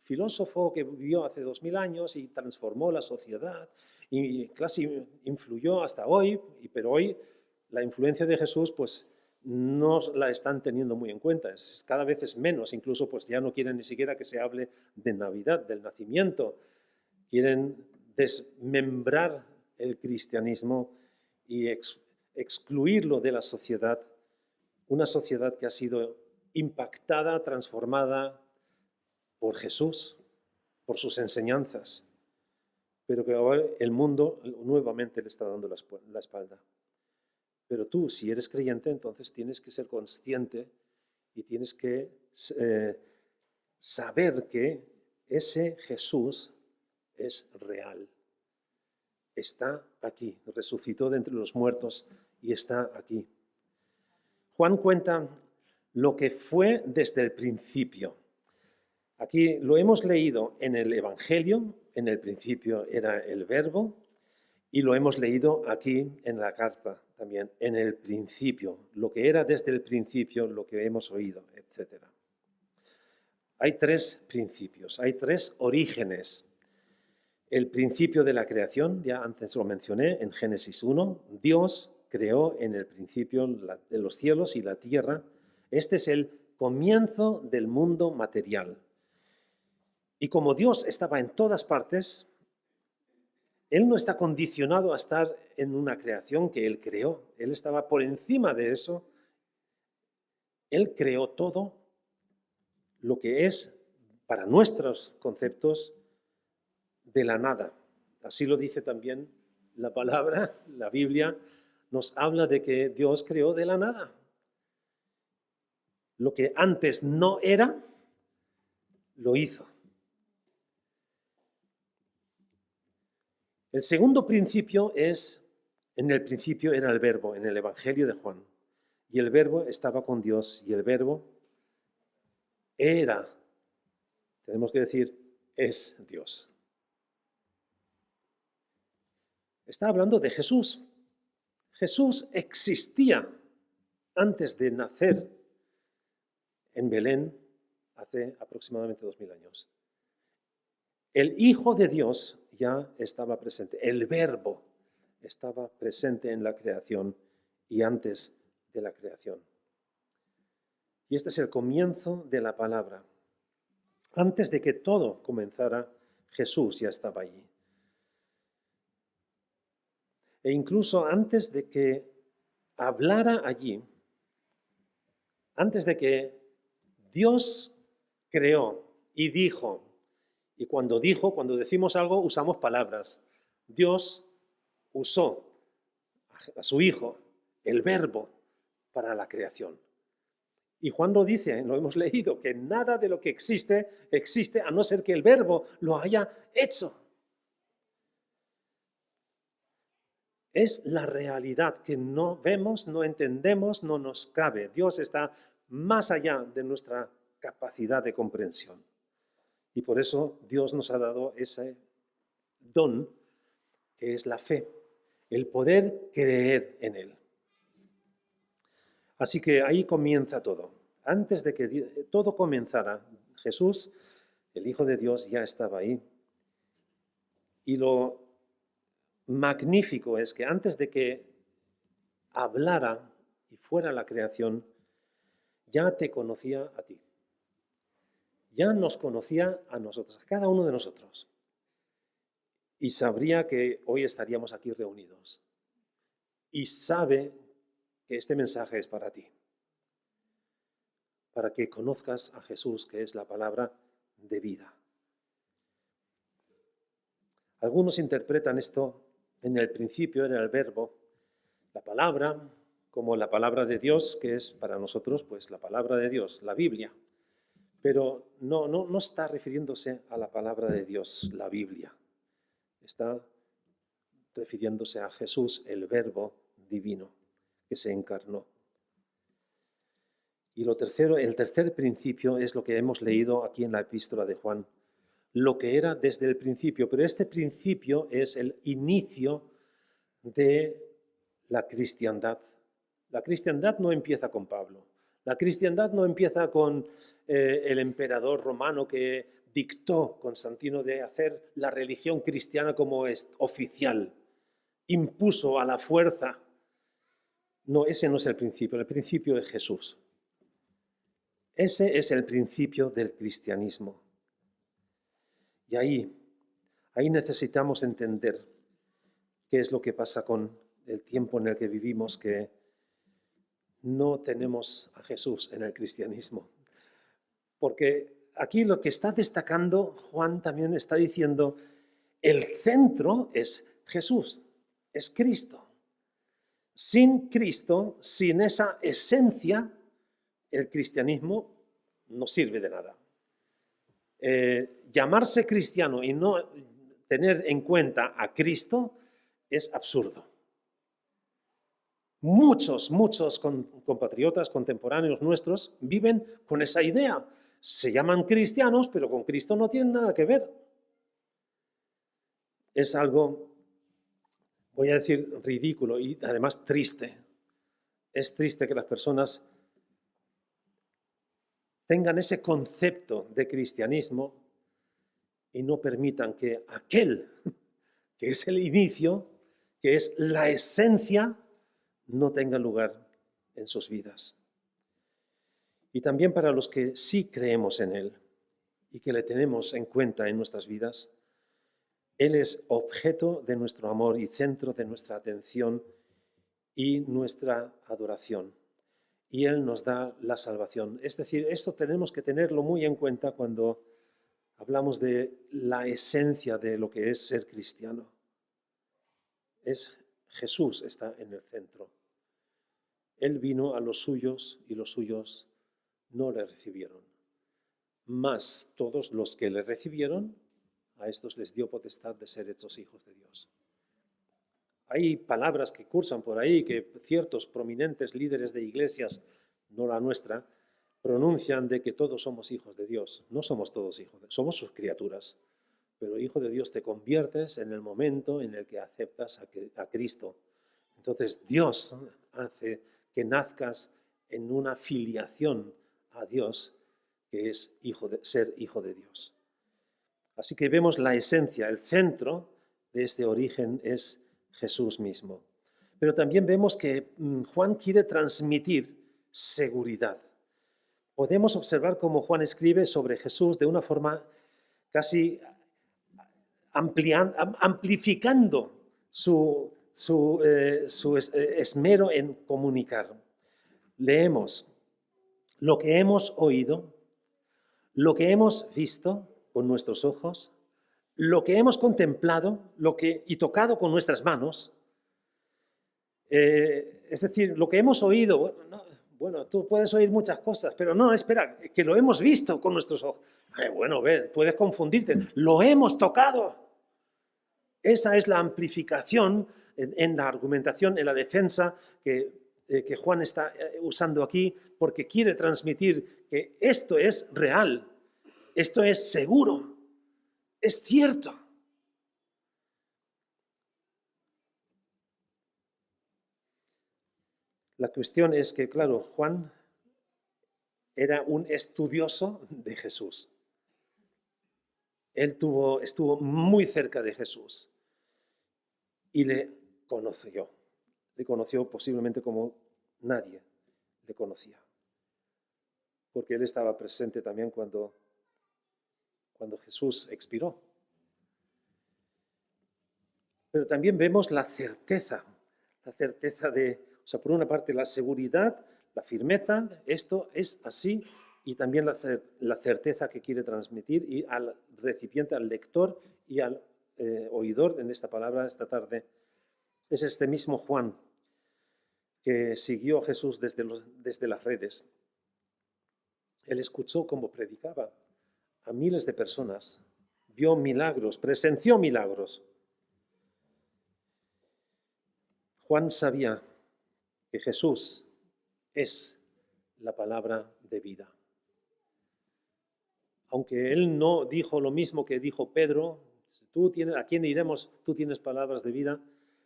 filósofo que vivió hace 2000 años y transformó la sociedad y casi influyó hasta hoy, pero hoy la influencia de Jesús pues no la están teniendo muy en cuenta, cada vez es menos, incluso pues ya no quieren ni siquiera que se hable de Navidad, del nacimiento, quieren desmembrar el cristianismo y excluirlo de la sociedad, una sociedad que ha sido impactada, transformada por Jesús, por sus enseñanzas, pero que ahora el mundo nuevamente le está dando la espalda. Pero tú, si eres creyente, entonces tienes que ser consciente y tienes que saber que ese Jesús es real. Está aquí, resucitó de entre los muertos y está aquí. Juan cuenta lo que fue desde el principio. Aquí lo hemos leído en el Evangelio, en el principio era el Verbo, y lo hemos leído aquí en la carta también, en el principio, lo que era desde el principio, lo que hemos oído, etc. Hay tres principios, hay tres orígenes. El principio de la creación, ya antes lo mencioné, en Génesis 1, Dios creó en el principio los cielos y la tierra. Este es el comienzo del mundo material. Y como Dios estaba en todas partes, Él no está condicionado a estar en una creación que Él creó. Él estaba por encima de eso. Él creó todo lo que es, para nuestros conceptos, de la nada. Así lo dice también la palabra, la Biblia nos habla de que Dios creó de la nada. Lo que antes no era, lo hizo. El segundo principio es, en el principio era el Verbo, en el Evangelio de Juan. Y el Verbo estaba con Dios y el Verbo era, tenemos que decir, es Dios. Está hablando de Jesús. Jesús existía antes de nacer en Belén hace aproximadamente 2000 años. El Hijo de Dios ya estaba presente. El Verbo estaba presente en la creación y antes de la creación. Y este es el comienzo de la palabra. Antes de que todo comenzara, Jesús ya estaba allí. E incluso antes de que hablara allí, antes de que Dios creó y dijo, y cuando decimos algo, usamos palabras. Dios usó a su Hijo, el Verbo, para la creación. Y Juan lo dice, lo hemos leído, que nada de lo que existe a no ser que el Verbo lo haya hecho. Es la realidad que no vemos, no entendemos, no nos cabe. Dios está más allá de nuestra capacidad de comprensión. Y por eso Dios nos ha dado ese don que es la fe, el poder creer en Él. Así que ahí comienza todo. Antes de que todo comenzara, Jesús, el Hijo de Dios, ya estaba ahí. Y lo magnífico es que antes de que hablara y fuera la creación, ya te conocía a ti. Ya nos conocía a nosotros, a cada uno de nosotros. Y sabría que hoy estaríamos aquí reunidos. Y sabe que este mensaje es para ti. Para que conozcas a Jesús, que es la palabra de vida. Algunos interpretan esto, en el principio era el Verbo, la palabra, como la palabra de Dios, que es para nosotros pues la palabra de Dios, la Biblia. Pero no está refiriéndose a la palabra de Dios, la Biblia. Está refiriéndose a Jesús, el Verbo divino, que se encarnó. Y el tercer principio es lo que hemos leído aquí en la epístola de Juan, lo que era desde el principio. Pero este principio es el inicio de la cristiandad. La cristiandad no empieza con Pablo. La cristiandad no empieza con el emperador romano que dictó Constantino de hacer la religión cristiana como es oficial, impuso a la fuerza. No, ese no es el principio es Jesús. Ese es el principio del cristianismo. Y ahí necesitamos entender qué es lo que pasa con el tiempo en el que vivimos, que no tenemos a Jesús en el cristianismo. Porque aquí lo que está destacando Juan también está diciendo, el centro es Jesús, es Cristo. Sin Cristo, sin esa esencia, el cristianismo no sirve de nada. Llamarse cristiano y no tener en cuenta a Cristo es absurdo. Muchos compatriotas contemporáneos nuestros viven con esa idea. Se llaman cristianos, pero con Cristo no tienen nada que ver. Es algo, voy a decir, ridículo y además triste. Es triste que las personas tengan ese concepto de cristianismo y no permitan que aquel que es el inicio, que es la esencia, no tenga lugar en sus vidas. Y también para los que sí creemos en Él y que le tenemos en cuenta en nuestras vidas, Él es objeto de nuestro amor y centro de nuestra atención y nuestra adoración. Y Él nos da la salvación. Es decir, esto tenemos que tenerlo muy en cuenta cuando hablamos de la esencia de lo que es ser cristiano. Jesús está en el centro. Él vino a los suyos y los suyos no le recibieron. Mas todos los que le recibieron, a estos les dio potestad de ser hechos hijos de Dios. Hay palabras que cursan por ahí que ciertos prominentes líderes de iglesias, no la nuestra, pronuncian de que todos somos hijos de Dios. No somos todos hijos, somos sus criaturas. Pero hijo de Dios te conviertes en el momento en el que aceptas a Cristo. Entonces Dios hace que nazcas en una filiación a Dios, que es ser hijo de Dios. Así que vemos la esencia, el centro de este origen es Jesús mismo. Pero también vemos que Juan quiere transmitir seguridad. Podemos observar cómo Juan escribe sobre Jesús de una forma casi amplificando su esmero en comunicar. Leemos lo que hemos oído, lo que hemos visto con nuestros ojos, lo que hemos contemplado y tocado con nuestras manos. Es decir, lo que hemos oído, bueno, tú puedes oír muchas cosas, pero no, espera, que lo hemos visto con nuestros ojos. Bueno, puedes confundirte, lo hemos tocado. Esa es la amplificación en la argumentación, en la defensa que Juan está usando aquí, porque quiere transmitir que esto es real, esto es seguro, es cierto. La cuestión es que, claro, Juan era un estudioso de Jesús. Él estuvo muy cerca de Jesús y le conoció. Le conoció posiblemente como nadie le conocía. Porque él estaba presente también cuando Jesús expiró. Pero también vemos la certeza por una parte la seguridad, la firmeza, esto es así, y también la certeza que quiere transmitir y al recipiente, al lector y al oidor en esta palabra esta tarde. Es este mismo Juan que siguió a Jesús desde las redes. Él escuchó cómo predicaba a miles de personas, vio milagros, presenció milagros. Juan sabía que Jesús es la palabra de vida. Aunque él no dijo lo mismo que dijo Pedro, ¿a quién iremos? Tú tienes palabras de vida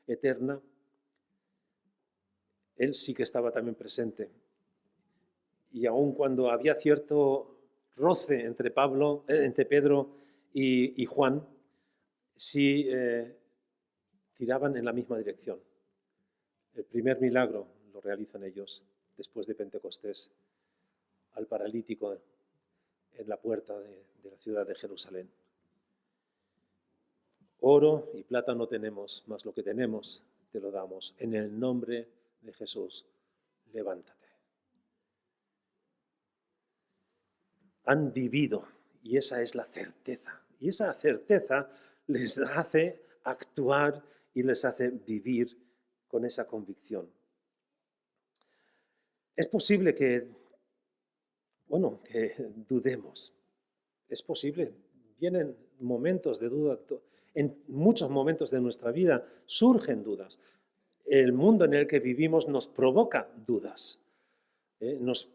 eterna. Él sí que estaba también presente. y aun cuando había cierto roce entre Pedro y Juan, sí tiraban en la misma dirección. El primer milagro lo realizan ellos después de Pentecostés al paralítico en la puerta de la ciudad de Jerusalén. Oro y plata no tenemos, mas lo que tenemos te lo damos. En el nombre de Jesús, levántate. Han vivido, y esa es la certeza. Y esa certeza les hace actuar y les hace vivir con esa convicción. Es posible que dudemos. Es posible. Vienen momentos de duda. En muchos momentos de nuestra vida surgen dudas. El mundo en el que vivimos nos provoca dudas. Nos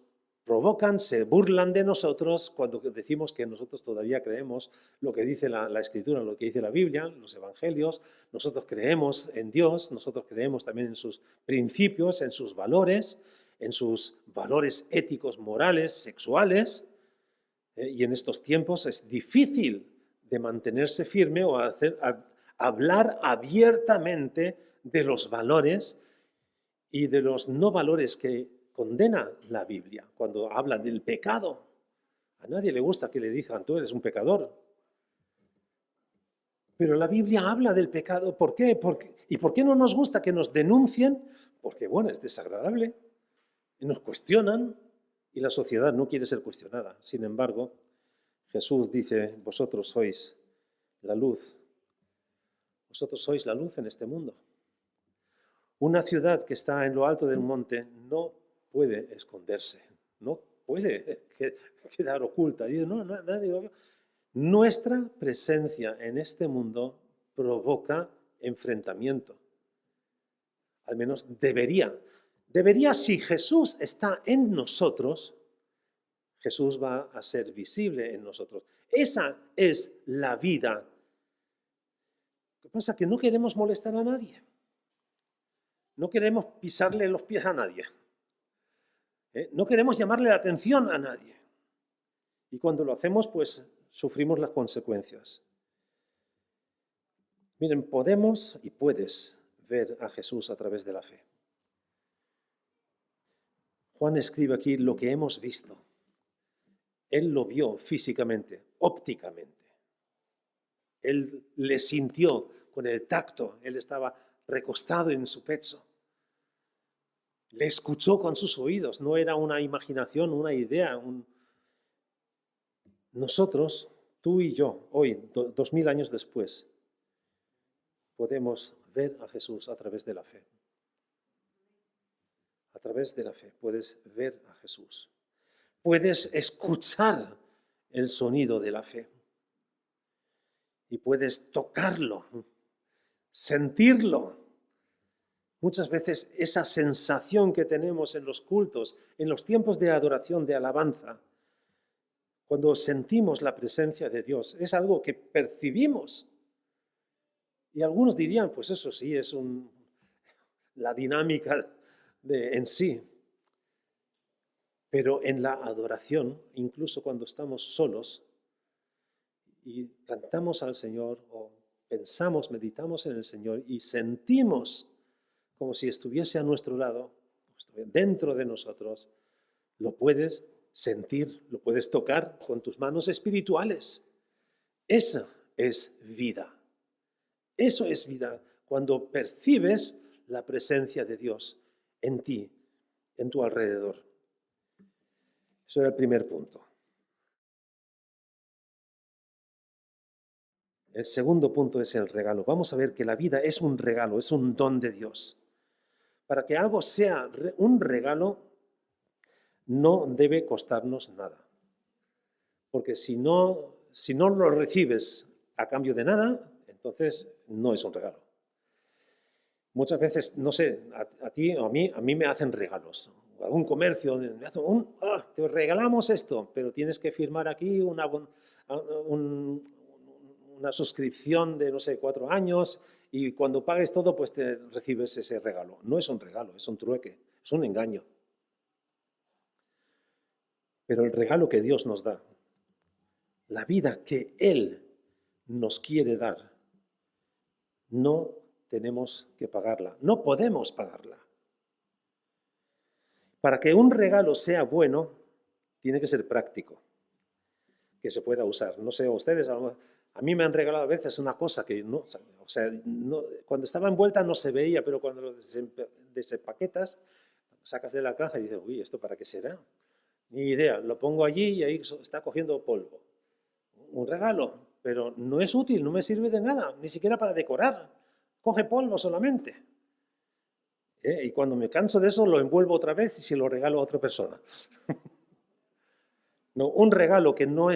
provocan, se burlan de nosotros cuando decimos que nosotros todavía creemos lo que dice la Escritura, lo que dice la Biblia, los Evangelios. Nosotros creemos en Dios, nosotros creemos también en sus principios, en sus valores éticos, morales, sexuales. Y en estos tiempos es difícil de mantenerse firme o hablar abiertamente de los valores y de los no valores que condena la Biblia. Cuando habla del pecado, a nadie le gusta que le digan, tú eres un pecador. Pero la Biblia habla del pecado. ¿Por qué? ¿Y por qué no nos gusta que nos denuncien? Porque, es desagradable. Y nos cuestionan y la sociedad no quiere ser cuestionada. Sin embargo, Jesús dice, vosotros sois la luz. Vosotros sois la luz en este mundo. Una ciudad que está en lo alto del monte no puede esconderse, no puede quedar oculta. Nuestra presencia en este mundo provoca enfrentamiento. Al menos debería. Debería, si Jesús está en nosotros, Jesús va a ser visible en nosotros. Esa es la vida. Lo que pasa es que no queremos molestar a nadie. No queremos pisarle los pies a nadie. No queremos llamarle la atención a nadie. Y cuando lo hacemos, pues sufrimos las consecuencias. Miren, podemos y puedes ver a Jesús a través de la fe. Juan escribe aquí lo que hemos visto. Él lo vio físicamente, ópticamente. Él le sintió con el tacto. Él estaba recostado en su pecho. Le escuchó con sus oídos. No era una imaginación, una idea. Nosotros, tú y yo, hoy, 2000 años después, podemos ver a Jesús a través de la fe. A través de la fe puedes ver a Jesús. Puedes escuchar el sonido de la fe. Y puedes tocarlo, sentirlo. Muchas veces esa sensación que tenemos en los cultos, en los tiempos de adoración, de alabanza, cuando sentimos la presencia de Dios, es algo que percibimos. Y algunos dirían, pues eso sí, es la dinámica en sí. Pero en la adoración, incluso cuando estamos solos y cantamos al Señor o pensamos, meditamos en el Señor y sentimos como si estuviese a nuestro lado, dentro de nosotros, lo puedes sentir, lo puedes tocar con tus manos espirituales. Esa es vida. Eso es vida, cuando percibes la presencia de Dios en ti, en tu alrededor. Eso era el primer punto. El segundo punto es el regalo. Vamos a ver que la vida es un regalo, es un don de Dios. Para que algo sea un regalo, no debe costarnos nada. Porque si no lo recibes a cambio de nada, entonces no es un regalo. Muchas veces, no sé, a ti o a mí me hacen regalos. Algún comercio, te regalamos esto, pero tienes que firmar aquí una suscripción de, 4 años y cuando pagues todo, pues te recibes ese regalo. No es un regalo, es un trueque, es un engaño. Pero el regalo que Dios nos da, la vida que Él nos quiere dar, no tenemos que pagarla, no podemos pagarla. Para que un regalo sea bueno, tiene que ser práctico, que se pueda usar. No sé, a ustedes, a mí me han regalado a veces una cosa que no, o sea, cuando estaba envuelta no se veía, pero cuando lo desempaquetas, sacas de la caja y dices, uy, ¿esto para qué será? Ni idea, lo pongo allí y ahí está cogiendo polvo. Un regalo, pero no es útil, no me sirve de nada, ni siquiera para decorar. Coge polvo solamente. Y cuando me canso de eso, lo envuelvo otra vez y se lo regalo a otra persona. No, un regalo que no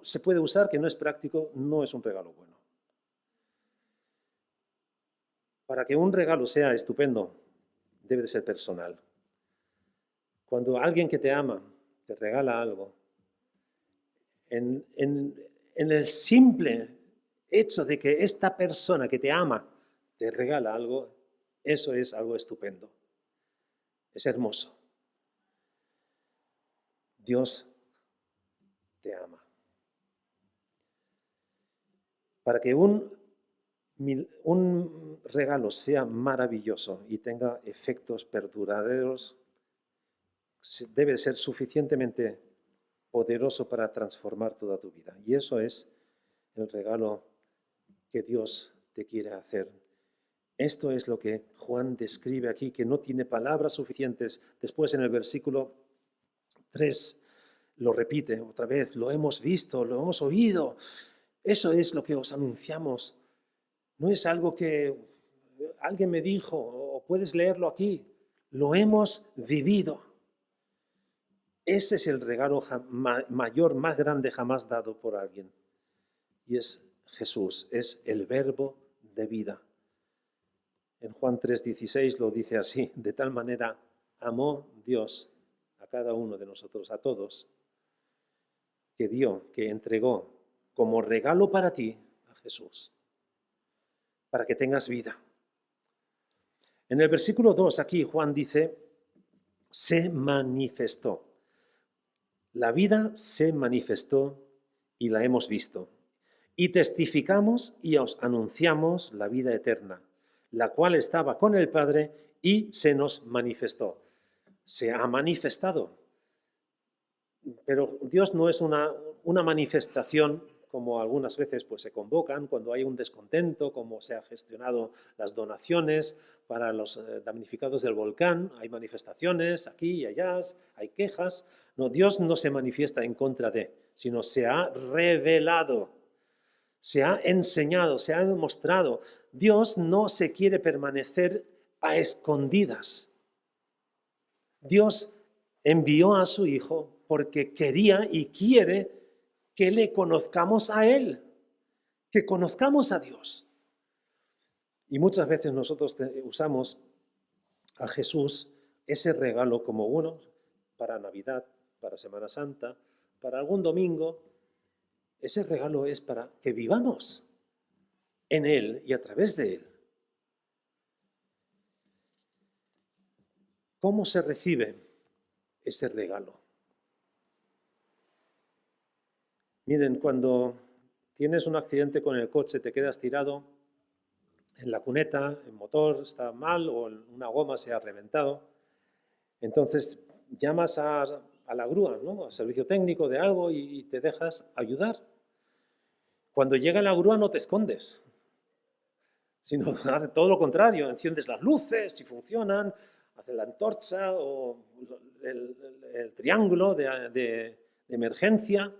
se puede usar, que no es práctico, no es un regalo bueno. Para que un regalo sea estupendo, debe de ser personal. Cuando alguien que te ama te regala algo, en el simple hecho de que esta persona que te ama te regala algo, eso es algo estupendo. Es hermoso. Dios te ama. Para que un regalo sea maravilloso y tenga efectos perduraderos, debe ser suficientemente poderoso para transformar toda tu vida. Y eso es el regalo que Dios te quiere hacer. Esto es lo que Juan describe aquí, que no tiene palabras suficientes. Después en el versículo 3 lo repite otra vez, lo hemos visto, lo hemos oído. Eso es lo que os anunciamos. No es algo que alguien me dijo o puedes leerlo aquí. Lo hemos vivido. Ese es el regalo mayor, más grande jamás dado por alguien. Y es Jesús, es el verbo de vida. En Juan 3:16 lo dice así, de tal manera amó Dios a cada uno de nosotros, a todos, que dio, que entregó como regalo para ti a Jesús, para que tengas vida. En el versículo 2 aquí Juan dice, se manifestó. La vida se manifestó y la hemos visto. Y testificamos y os anunciamos la vida eterna, la cual estaba con el Padre y se nos manifestó. Se ha manifestado. Pero Dios no es una manifestación como algunas veces pues, se convocan cuando hay un descontento, como se han gestionado las donaciones para los damnificados del volcán. Hay manifestaciones aquí y allá, hay quejas. No, Dios no se manifiesta en contra de, sino se ha revelado, se ha enseñado, se ha demostrado. Dios no se quiere permanecer a escondidas. Dios envió a su Hijo porque quería y quiere que le conozcamos a Él, que conozcamos a Dios. Y muchas veces nosotros usamos a Jesús ese regalo como uno para Navidad, para Semana Santa, para algún domingo. Ese regalo es para que vivamos en Él y a través de Él. ¿Cómo se recibe ese regalo? Miren, cuando tienes un accidente con el coche, te quedas tirado en la cuneta, el motor está mal o una goma se ha reventado, entonces llamas a la grúa, ¿no? Al servicio técnico de algo y te dejas ayudar. Cuando llega la grúa no te escondes, sino hace todo lo contrario, enciendes las luces si funcionan, haces la antorcha o el triángulo de emergencia.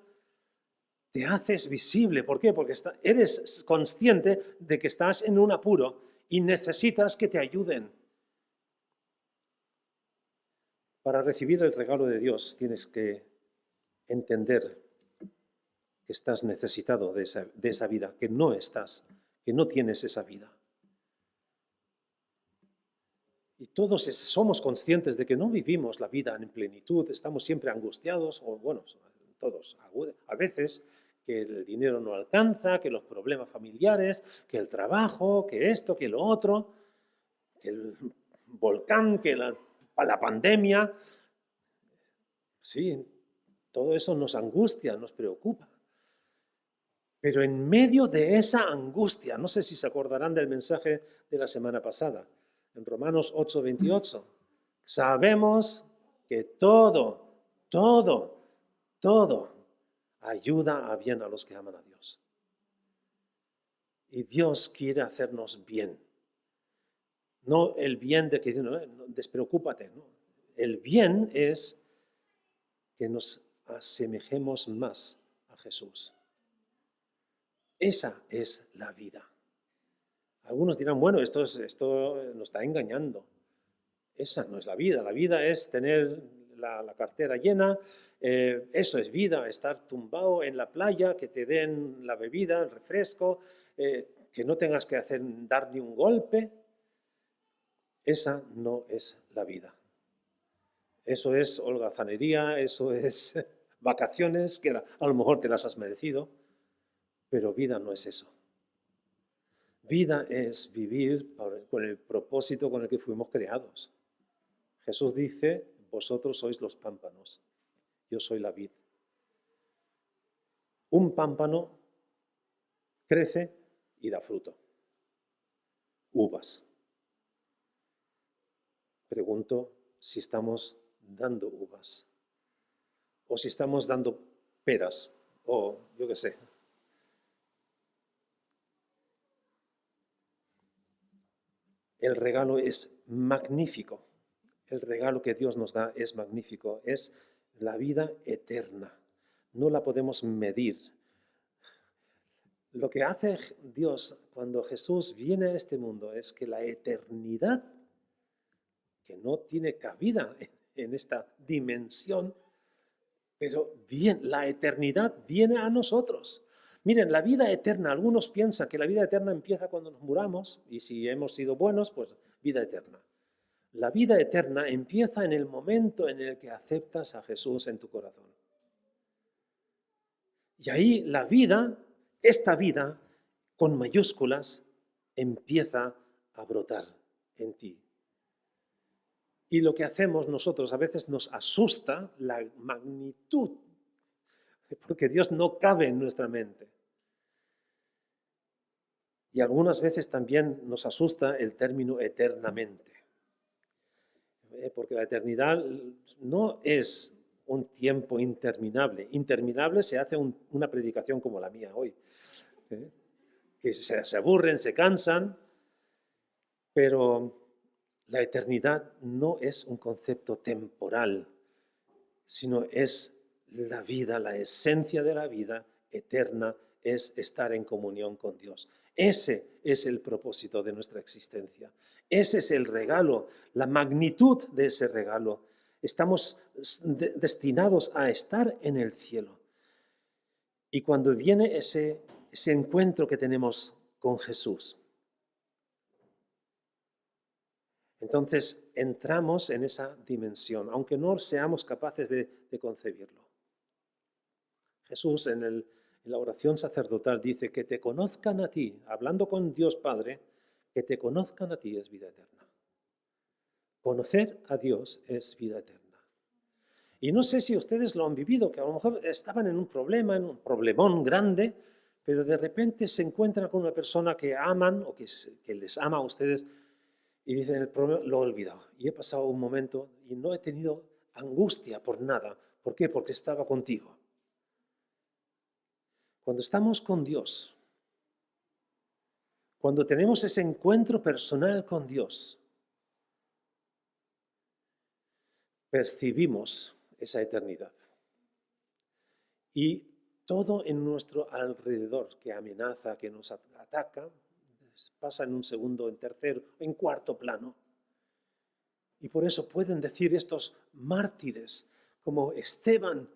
Te haces visible. ¿Por qué? Porque eres consciente de que estás en un apuro y necesitas que te ayuden. Para recibir el regalo de Dios tienes que entender que estás necesitado de esa vida, que no tienes esa vida. Y todos somos conscientes de que no vivimos la vida en plenitud, estamos siempre angustiados, o bueno, todos, a veces, que el dinero no alcanza, que los problemas familiares, que el trabajo, que esto, que lo otro, que el volcán, que la pandemia. Sí, todo eso nos angustia, nos preocupa. Pero en medio de esa angustia, no sé si se acordarán del mensaje de la semana pasada, en Romanos 8:28, sabemos que todo ayuda a bien a los que aman a Dios. Y Dios quiere hacernos bien. No el bien de que no, despreocúpate, no. El bien es que nos asemejemos más a Jesús. Esa es la vida. Algunos dirán, bueno, esto nos está engañando. Esa no es la vida. La vida es tener la cartera llena. Eso es vida, estar tumbado en la playa, que te den la bebida, el refresco, que no tengas que dar ni un golpe. Esa no es la vida. Eso es holgazanería, eso es vacaciones, que a lo mejor te las has merecido, pero vida no es eso. Vida es vivir con el propósito con el que fuimos creados. Jesús dice, vosotros sois los pámpanos, yo soy la vid. Un pámpano crece y da fruto. Uvas. Pregunto si estamos dando uvas o si estamos dando peras o yo qué sé. El regalo es magnífico. El regalo que Dios nos da es magnífico. Es la vida eterna. No la podemos medir. Lo que hace Dios cuando Jesús viene a este mundo es que la eternidad, que no tiene cabida en esta dimensión, pero bien, la eternidad viene a nosotros. Miren, la vida eterna, algunos piensan que la vida eterna empieza cuando nos muramos, y si hemos sido buenos, pues vida eterna. La vida eterna empieza en el momento en el que aceptas a Jesús en tu corazón. Y ahí la vida, esta vida, con mayúsculas, empieza a brotar en ti. Y lo que hacemos nosotros a veces nos asusta la magnitud, porque Dios no cabe en nuestra mente. Y algunas veces también nos asusta el término eternamente, porque la eternidad no es un tiempo interminable. Interminable se hace una predicación como la mía hoy, que se aburren, se cansan, pero la eternidad no es un concepto temporal, sino es la vida, la esencia de la vida eterna es estar en comunión con Dios. Ese es el propósito de nuestra existencia. Ese es el regalo, la magnitud de ese regalo. Estamos destinados a estar en el cielo. Y cuando viene ese encuentro que tenemos con Jesús, entonces entramos en esa dimensión, aunque no seamos capaces de concebirlo. Jesús en la oración sacerdotal dice que te conozcan a ti, hablando con Dios Padre, que te conozcan a ti es vida eterna. Conocer a Dios es vida eterna. Y no sé si ustedes lo han vivido, que a lo mejor estaban en un problema, en un problemón grande, pero de repente se encuentran con una persona que aman o que les ama a ustedes y dicen, el problema lo he olvidado. Y he pasado un momento y no he tenido angustia por nada. ¿Por qué? Porque estaba contigo. Cuando estamos con Dios, cuando tenemos ese encuentro personal con Dios, percibimos esa eternidad. Y todo en nuestro alrededor que amenaza, que nos ataca, pasa en un segundo, en tercero, en cuarto plano. Y por eso pueden decir estos mártires, como Esteban,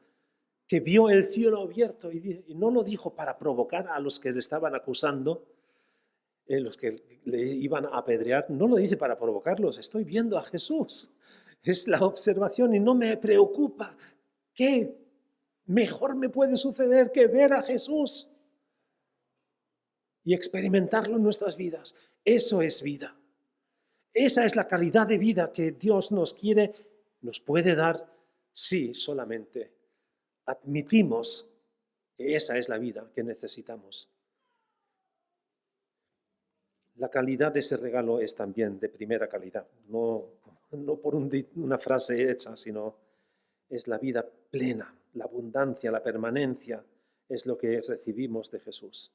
que vio el cielo abierto y no lo dijo para provocar a los que le estaban acusando, los que le iban a apedrear, no lo dice para provocarlos, estoy viendo a Jesús. Es la observación y no me preocupa. ¿Qué mejor me puede suceder que ver a Jesús y experimentarlo en nuestras vidas? Eso es vida. Esa es la calidad de vida que Dios nos puede dar si solamente admitimos que esa es la vida que necesitamos. La calidad de ese regalo es también de primera calidad, no por una frase hecha, sino es la vida plena, la abundancia, la permanencia, es lo que recibimos de Jesús.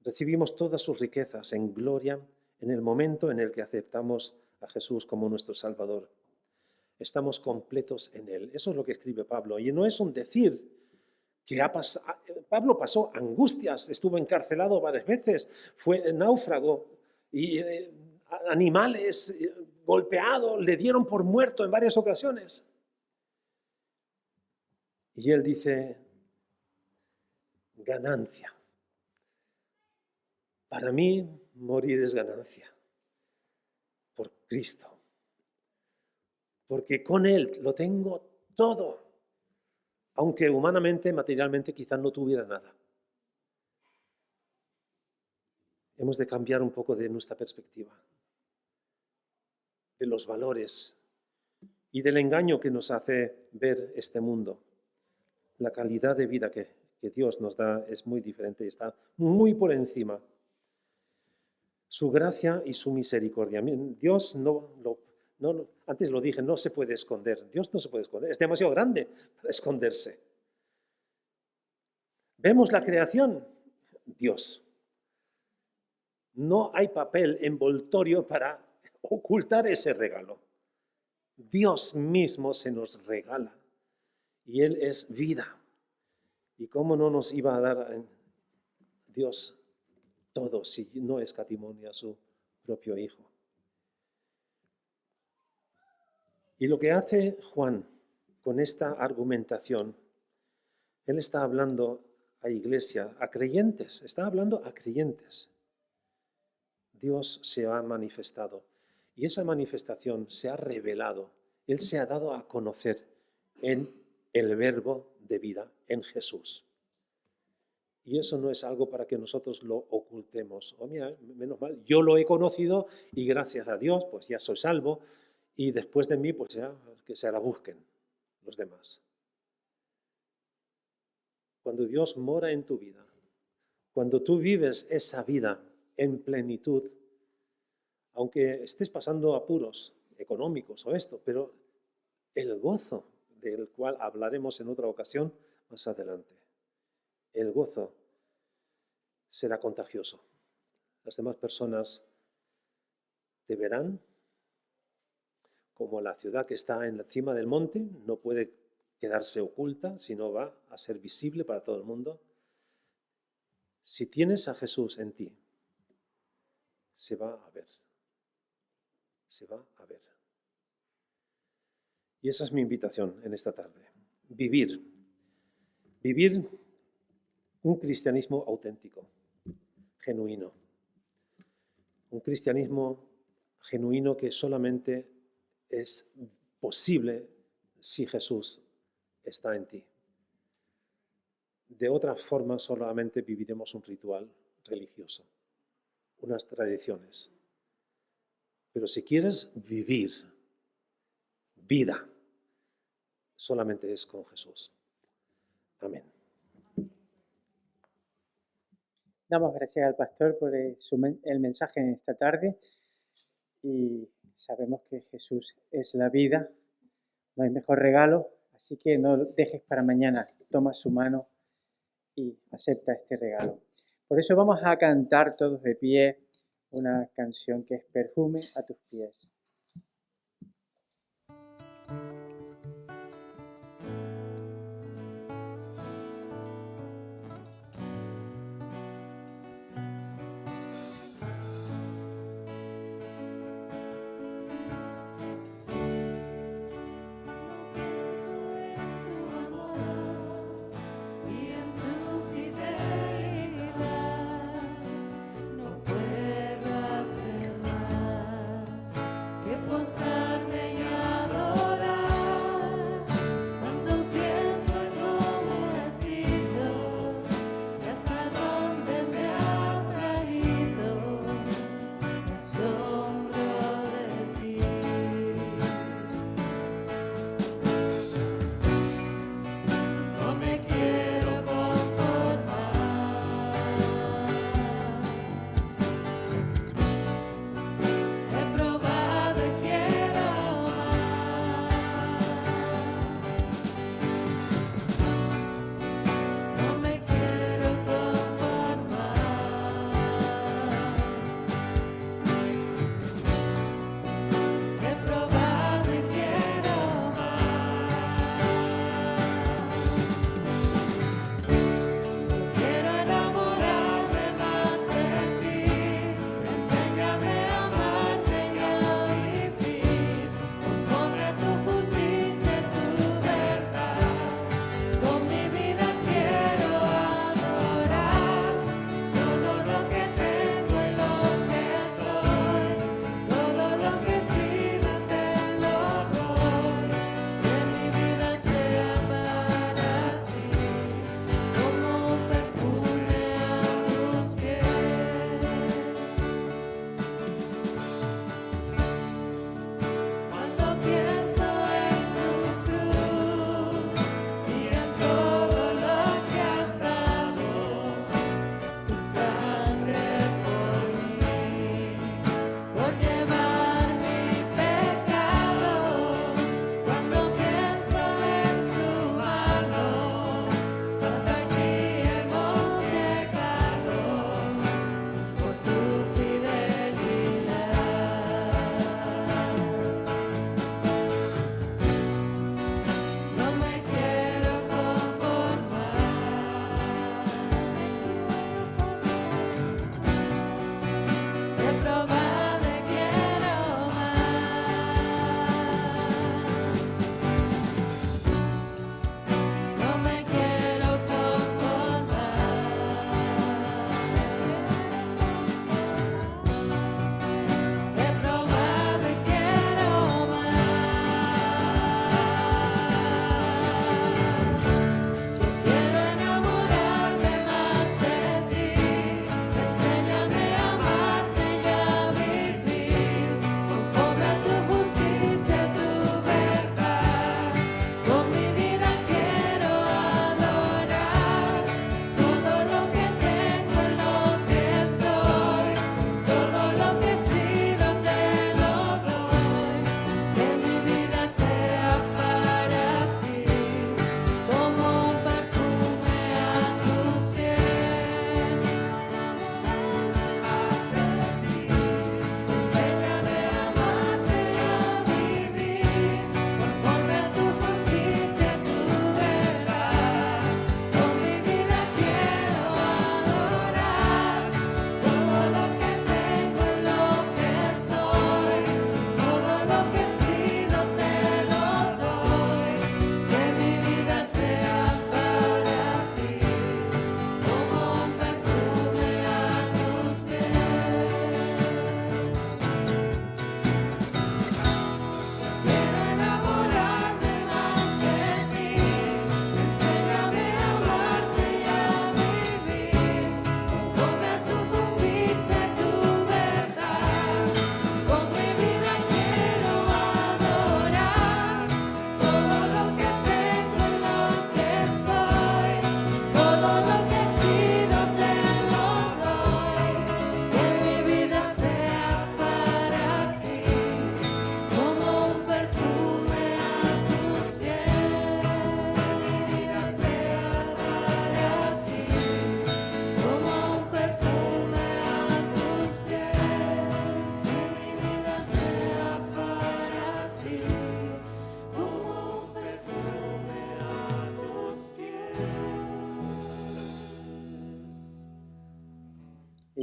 Recibimos todas sus riquezas en gloria en el momento en el que aceptamos a Jesús como nuestro Salvador. Estamos completos en Él. Eso es lo que escribe Pablo. Y no es un decir que Pablo pasó angustias, estuvo encarcelado varias veces, fue náufrago y animales golpeados le dieron por muerto en varias ocasiones. Y él dice, ganancia. Para mí, morir es ganancia. Por Cristo. Porque con Él lo tengo todo. Aunque humanamente, materialmente, quizás no tuviera nada. Hemos de cambiar un poco de nuestra perspectiva. De los valores y del engaño que nos hace ver este mundo. La calidad de vida que Dios nos da es muy diferente y está muy por encima. Su gracia y su misericordia. Dios antes lo dije, no se puede esconder. Dios no se puede esconder. Es demasiado grande para esconderse. Vemos la creación. Dios. No hay papel envoltorio para ocultar ese regalo. Dios mismo se nos regala. Y Él es vida. ¿Y cómo no nos iba a dar Dios todo si no escatimó a su propio Hijo? Y lo que hace Juan con esta argumentación, él está hablando a iglesia, a creyentes, está hablando a creyentes. Dios se ha manifestado y esa manifestación se ha revelado, Él se ha dado a conocer en el verbo de vida, en Jesús. Y eso no es algo para que nosotros lo ocultemos. Oh, mira, menos mal, yo lo he conocido y gracias a Dios, pues ya soy salvo y después de mí, pues ya que se la busquen los demás. Cuando Dios mora en tu vida, cuando tú vives esa vida en plenitud, aunque estés pasando apuros económicos o esto, pero el gozo del cual hablaremos en otra ocasión más adelante. El gozo será contagioso. Las demás personas te verán como la ciudad que está en la cima del monte, no puede quedarse oculta, sino va a ser visible para todo el mundo. Si tienes a Jesús en ti, se va a ver. Se va a ver. Y esa es mi invitación en esta tarde. Vivir un cristianismo auténtico, genuino. Un cristianismo genuino que solamente es posible si Jesús está en ti. De otra forma, solamente viviremos un ritual religioso, unas tradiciones. Pero si quieres vivir vida, solamente es con Jesús. Amén. Damos gracias al pastor por el mensaje en esta tarde y sabemos que Jesús es la vida, no hay mejor regalo, así que no lo dejes para mañana, toma su mano y acepta este regalo. Por eso vamos a cantar todos de pie una canción que es Perfume a tus pies.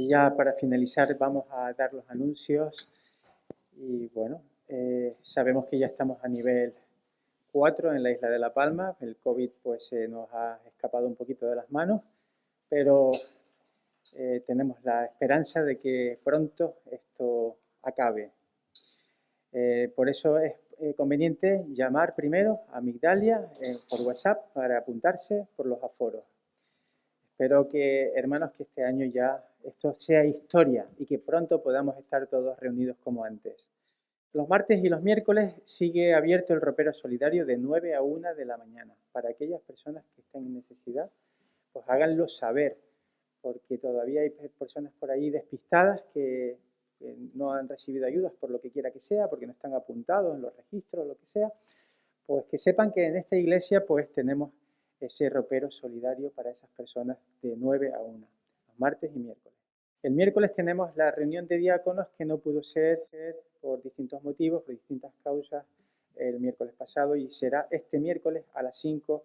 Y ya para finalizar vamos a dar los anuncios y bueno, sabemos que ya estamos a nivel 4 en la isla de La Palma. El COVID pues se nos ha escapado un poquito de las manos, pero tenemos la esperanza de que pronto esto acabe. Por eso es conveniente llamar primero a Migdalia por WhatsApp para apuntarse por los aforos. Espero que, hermanos, que este año ya esto sea historia y que pronto podamos estar todos reunidos como antes. Los martes y los miércoles sigue abierto el ropero solidario de 9 a 1 de la mañana. Para aquellas personas que estén en necesidad, pues háganlo saber, porque todavía hay personas por ahí despistadas que no han recibido ayudas por lo que quiera que sea, porque no están apuntados en los registros, lo que sea. Pues que sepan que en esta iglesia pues tenemos ese ropero solidario para esas personas de 9 a 1, los martes y miércoles. El miércoles tenemos la reunión de diáconos que no pudo ser por distintos motivos, por distintas causas, el miércoles pasado y será este miércoles a las 5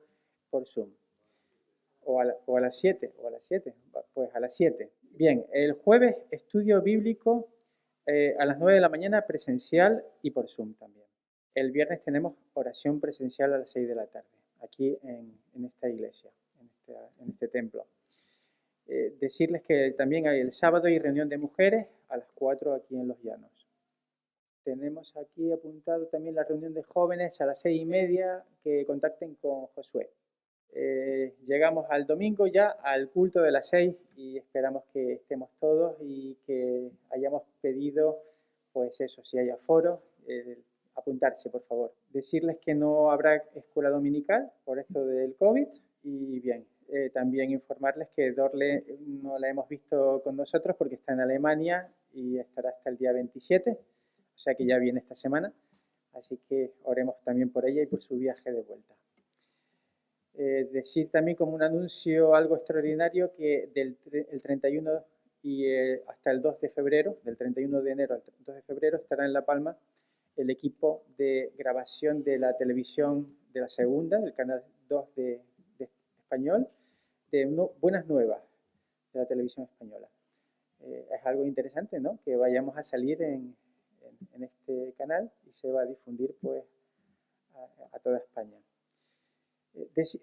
por Zoom. O a las 7, pues a las 7. Bien, el jueves estudio bíblico a las 9 de la mañana presencial y por Zoom también. El viernes tenemos oración presencial a las 6 de la tarde, aquí en esta iglesia, en este templo. Decirles que también hay el sábado hay reunión de mujeres a las 4 aquí en Los Llanos. Tenemos aquí apuntado también la reunión de jóvenes a las 6:30 que contacten con Josué. Llegamos al domingo ya al culto de las 6 y esperamos que estemos todos y que hayamos pedido, pues eso, si hay aforo, apuntarse por favor. Decirles que no habrá escuela dominical por esto del COVID y bien. También informarles que Dorle no la hemos visto con nosotros porque está en Alemania y estará hasta el día 27, o sea que ya viene esta semana, así que oremos también por ella y por su viaje de vuelta. Decir también como un anuncio algo extraordinario que el 31 y hasta el 2 de febrero, del 31 de enero al 2 de febrero, estará en La Palma el equipo de grabación de la televisión de la segunda, del canal 2 de español, de Buenas Nuevas de la televisión española. Es algo interesante, ¿no? Que vayamos a salir en este canal y se va a difundir pues a toda España.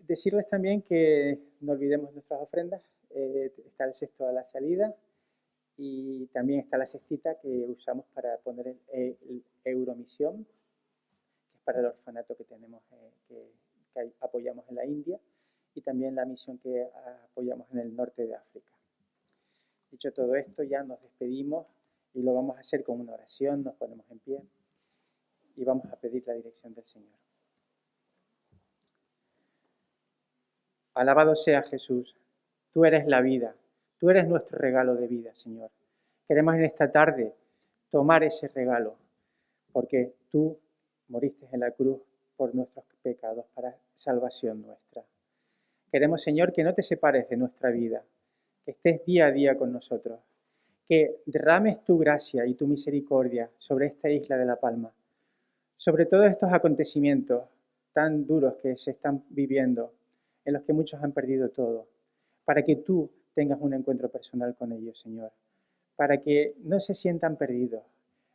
Decirles también que no olvidemos nuestras ofrendas. Está el cesto a la salida y también está la cestita que usamos para poner el Euromisión, que es para el orfanato que tenemos, que apoyamos en la India, y también la misión que apoyamos en el norte de África. Dicho todo esto, ya nos despedimos y lo vamos a hacer con una oración, nos ponemos en pie y vamos a pedir la dirección del Señor. Alabado sea Jesús, tú eres la vida, tú eres nuestro regalo de vida, Señor. Queremos en esta tarde tomar ese regalo, porque tú moriste en la cruz por nuestros pecados, para salvación nuestra. Queremos, Señor, que no te separes de nuestra vida, que estés día a día con nosotros, que derrames tu gracia y tu misericordia sobre esta isla de La Palma, sobre todos estos acontecimientos tan duros que se están viviendo, en los que muchos han perdido todo, para que tú tengas un encuentro personal con ellos, Señor, para que no se sientan perdidos,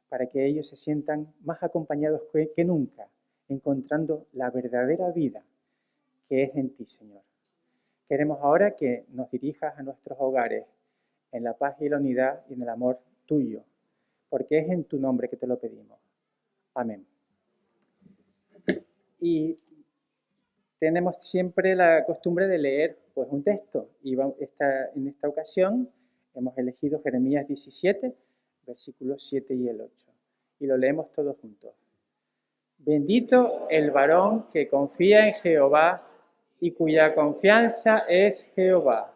para que ellos se sientan más acompañados que nunca, encontrando la verdadera vida que es en ti, Señor. Queremos ahora que nos dirijas a nuestros hogares en la paz y la unidad y en el amor tuyo, porque es en tu nombre que te lo pedimos. Amén. Y tenemos siempre la costumbre de leer pues, un texto y en esta ocasión hemos elegido Jeremías 17, versículos 7 y el 8. Y lo leemos todos juntos. Bendito el varón que confía en Jehová y cuya confianza es Jehová,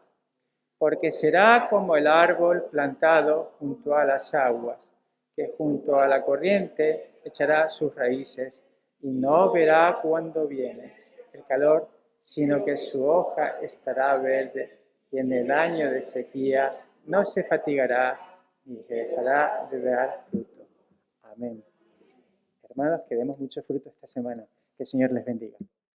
porque será como el árbol plantado junto a las aguas, que junto a la corriente echará sus raíces y no verá cuándo viene el calor, sino que su hoja estará verde y en el año de sequía no se fatigará ni dejará de dar fruto. Amén. Hermanos, que demos mucho fruto esta semana. Que el Señor les bendiga.